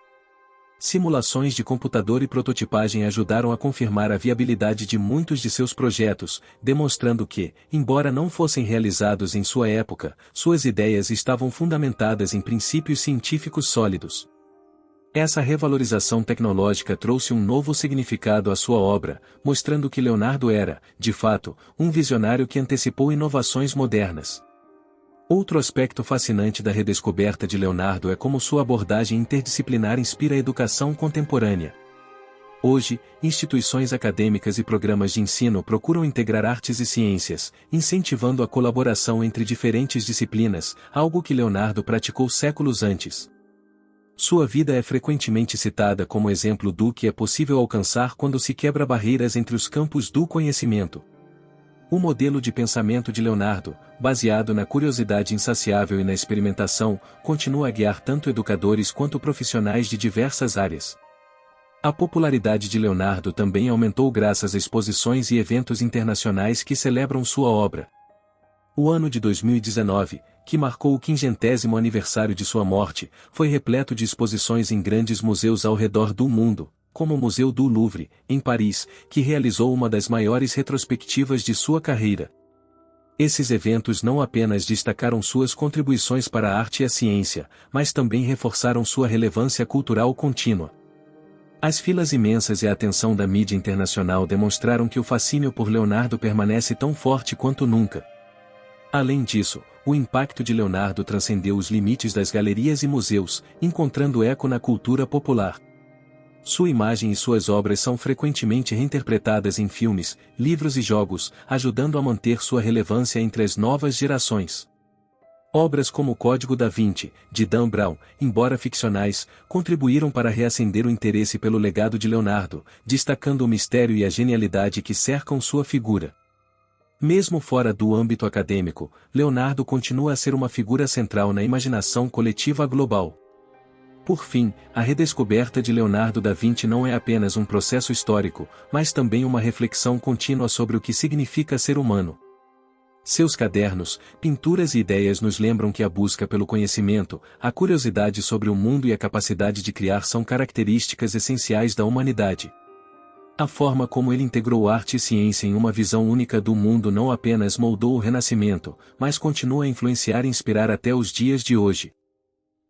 Speaker 1: Simulações de computador e prototipagem ajudaram a confirmar a viabilidade de muitos de seus projetos, demonstrando que, embora não fossem realizados em sua época, suas ideias estavam fundamentadas em princípios científicos sólidos. Essa revalorização tecnológica trouxe um novo significado à sua obra, mostrando que Leonardo era, de fato, um visionário que antecipou inovações modernas. Outro aspecto fascinante da redescoberta de Leonardo é como sua abordagem interdisciplinar inspira a educação contemporânea. Hoje, instituições acadêmicas e programas de ensino procuram integrar artes e ciências, incentivando a colaboração entre diferentes disciplinas, algo que Leonardo praticou séculos antes. Sua vida é frequentemente citada como exemplo do que é possível alcançar quando se quebra barreiras entre os campos do conhecimento. O modelo de pensamento de Leonardo, baseado na curiosidade insaciável e na experimentação, continua a guiar tanto educadores quanto profissionais de diversas áreas. A popularidade de Leonardo também aumentou graças a exposições e eventos internacionais que celebram sua obra. O ano de 2019, que marcou o 50º aniversário de sua morte, foi repleto de exposições em grandes museus ao redor do mundo, como o Museu do Louvre, em Paris, que realizou uma das maiores retrospectivas de sua carreira. Esses eventos não apenas destacaram suas contribuições para a arte e a ciência, mas também reforçaram sua relevância cultural contínua. As filas imensas e a atenção da mídia internacional demonstraram que o fascínio por Leonardo permanece tão forte quanto nunca. Além disso, o impacto de Leonardo transcendeu os limites das galerias e museus, encontrando eco na cultura popular. Sua imagem e suas obras são frequentemente reinterpretadas em filmes, livros e jogos, ajudando a manter sua relevância entre as novas gerações. Obras como O Código da Vinci, de Dan Brown, embora ficcionais, contribuíram para reacender o interesse pelo legado de Leonardo, destacando o mistério e a genialidade que cercam sua figura. Mesmo fora do âmbito acadêmico, Leonardo continua a ser uma figura central na imaginação coletiva global. Por fim, a redescoberta de Leonardo da Vinci não é apenas um processo histórico, mas também uma reflexão contínua sobre o que significa ser humano. Seus cadernos, pinturas e ideias nos lembram que a busca pelo conhecimento, a curiosidade sobre o mundo e a capacidade de criar são características essenciais da humanidade. A forma como ele integrou arte e ciência em uma visão única do mundo não apenas moldou o Renascimento, mas continua a influenciar e inspirar até os dias de hoje.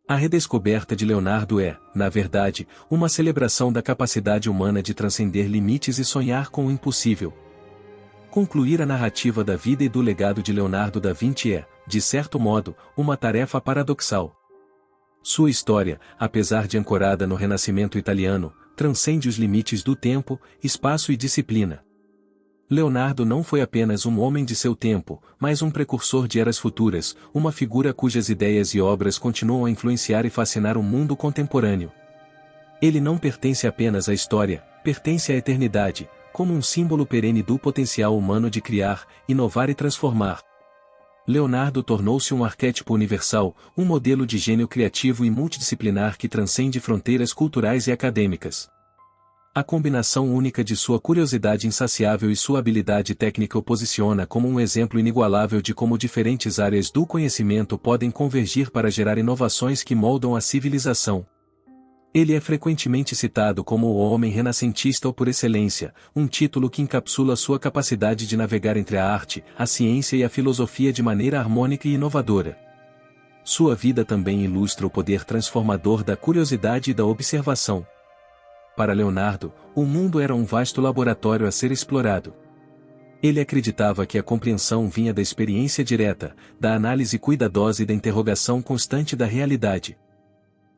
Speaker 1: A redescoberta de Leonardo é, na verdade, uma celebração da capacidade humana de transcender limites e sonhar com o impossível. Concluir a narrativa da vida e do legado de Leonardo da Vinci é, de certo modo, uma tarefa paradoxal. Sua história, apesar de ancorada no Renascimento italiano, transcende os limites do tempo, espaço e disciplina. Leonardo não foi apenas um homem de seu tempo, mas um precursor de eras futuras, uma figura cujas ideias e obras continuam a influenciar e fascinar o mundo contemporâneo. Ele não pertence apenas à história, pertence à eternidade, como um símbolo perene do potencial humano de criar, inovar e transformar. Leonardo tornou-se um arquétipo universal, um modelo de gênio criativo e multidisciplinar que transcende fronteiras culturais e acadêmicas. A combinação única de sua curiosidade insaciável e sua habilidade técnica o posiciona como um exemplo inigualável de como diferentes áreas do conhecimento podem convergir para gerar inovações que moldam a civilização. Ele é frequentemente citado como o homem renascentista por excelência, um título que encapsula sua capacidade de navegar entre a arte, a ciência e a filosofia de maneira harmônica e inovadora. Sua vida também ilustra o poder transformador da curiosidade e da observação. Para Leonardo, o mundo era um vasto laboratório a ser explorado. Ele acreditava que a compreensão vinha da experiência direta, da análise cuidadosa e da interrogação constante da realidade.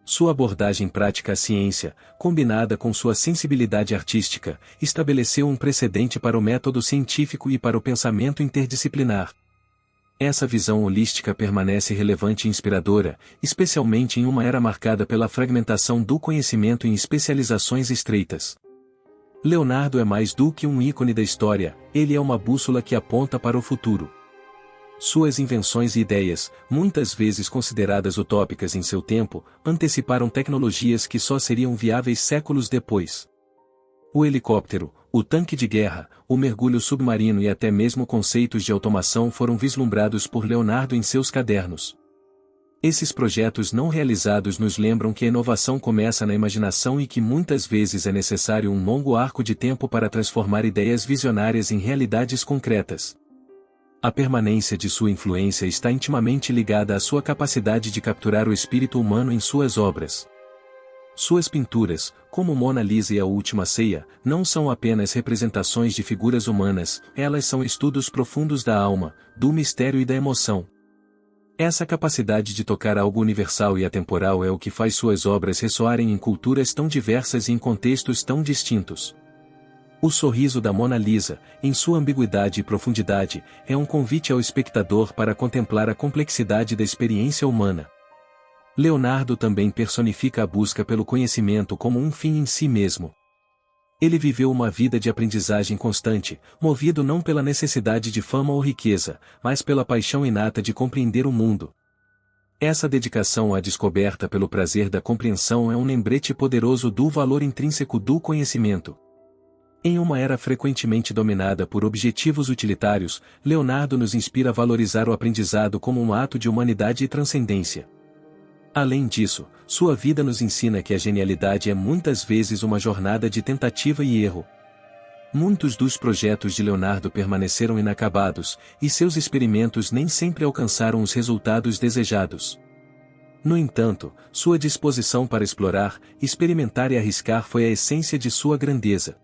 Speaker 1: Sua abordagem prática à ciência, combinada com sua sensibilidade artística, estabeleceu um precedente para o método científico e para o pensamento interdisciplinar. Essa visão holística permanece relevante e inspiradora, especialmente em uma era marcada pela fragmentação do conhecimento em especializações estreitas. Leonardo é mais do que um ícone da história, ele é uma bússola que aponta para o futuro. Suas invenções e ideias, muitas vezes consideradas utópicas em seu tempo, anteciparam tecnologias que só seriam viáveis séculos depois. O helicóptero, o tanque de guerra, o mergulho submarino e até mesmo conceitos de automação foram vislumbrados por Leonardo em seus cadernos. Esses projetos não realizados nos lembram que a inovação começa na imaginação e que muitas vezes é necessário um longo arco de tempo para transformar ideias visionárias em realidades concretas. A permanência de sua influência está intimamente ligada à sua capacidade de capturar o espírito humano em suas obras. Suas pinturas, como Mona Lisa e A Última Ceia, não são apenas representações de figuras humanas, elas são estudos profundos da alma, do mistério e da emoção. Essa capacidade de tocar algo universal e atemporal é o que faz suas obras ressoarem em culturas tão diversas e em contextos tão distintos. O sorriso da Mona Lisa, em sua ambiguidade e profundidade, é um convite ao espectador para contemplar a complexidade da experiência humana. Leonardo também personifica a busca pelo conhecimento como um fim em si mesmo. Ele viveu uma vida de aprendizagem constante, movido não pela necessidade de fama ou riqueza, mas pela paixão inata de compreender o mundo. Essa dedicação à descoberta pelo prazer da compreensão é um lembrete poderoso do valor intrínseco do conhecimento. Em uma era frequentemente dominada por objetivos utilitários, Leonardo nos inspira a valorizar o aprendizado como um ato de humanidade e transcendência. Além disso, sua vida nos ensina que a genialidade é muitas vezes uma jornada de tentativa e erro. Muitos dos projetos de Leonardo permaneceram inacabados, e seus experimentos nem sempre alcançaram os resultados desejados. No entanto, sua disposição para explorar, experimentar e arriscar foi a essência de sua grandeza.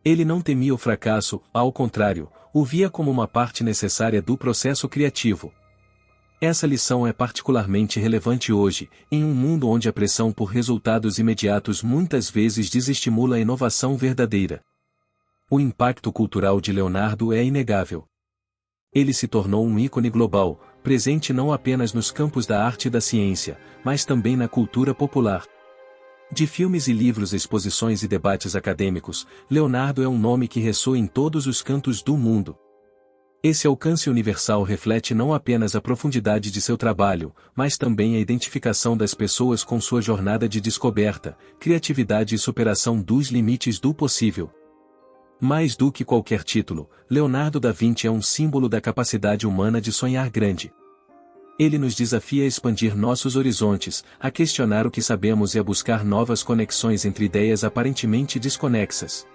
Speaker 1: Ele não temia o fracasso, ao contrário, o via como uma parte necessária do processo criativo. Essa lição é particularmente relevante hoje, em um mundo onde a pressão por resultados imediatos muitas vezes desestimula a inovação verdadeira. O impacto cultural de Leonardo é inegável. Ele se tornou um ícone global, presente não apenas nos campos da arte e da ciência, mas também na cultura popular. De filmes e livros, exposições e debates acadêmicos, Leonardo é um nome que ressoa em todos os cantos do mundo. Esse alcance universal reflete não apenas a profundidade de seu trabalho, mas também a identificação das pessoas com sua jornada de descoberta, criatividade e superação dos limites do possível. Mais do que qualquer título, Leonardo da Vinci é um símbolo da capacidade humana de sonhar grande. Ele nos desafia a expandir nossos horizontes, a questionar o que sabemos e a buscar novas conexões entre ideias aparentemente desconexas.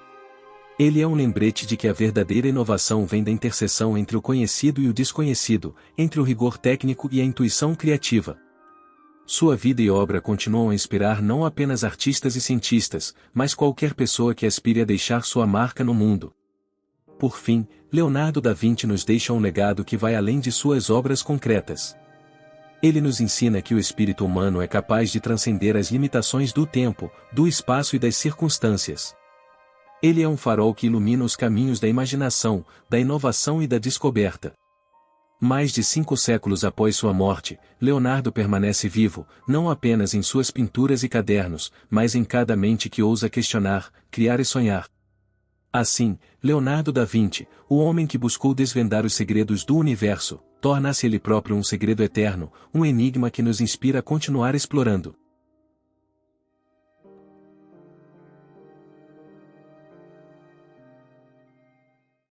Speaker 1: Ele é um lembrete de que a verdadeira inovação vem da interseção entre o conhecido e o desconhecido, entre o rigor técnico e a intuição criativa. Sua vida e obra continuam a inspirar não apenas artistas e cientistas, mas qualquer pessoa que aspire a deixar sua marca no mundo. Por fim, Leonardo da Vinci nos deixa um legado que vai além de suas obras concretas. Ele nos ensina que o espírito humano é capaz de transcender as limitações do tempo, do espaço e das circunstâncias. Ele é um farol que ilumina os caminhos da imaginação, da inovação e da descoberta. Mais de 5 séculos após sua morte, Leonardo permanece vivo, não apenas em suas pinturas e cadernos, mas em cada mente que ousa questionar, criar e sonhar. Assim, Leonardo da Vinci, o homem que buscou desvendar os segredos do universo, torna-se ele próprio um segredo eterno, um enigma que nos inspira a continuar explorando.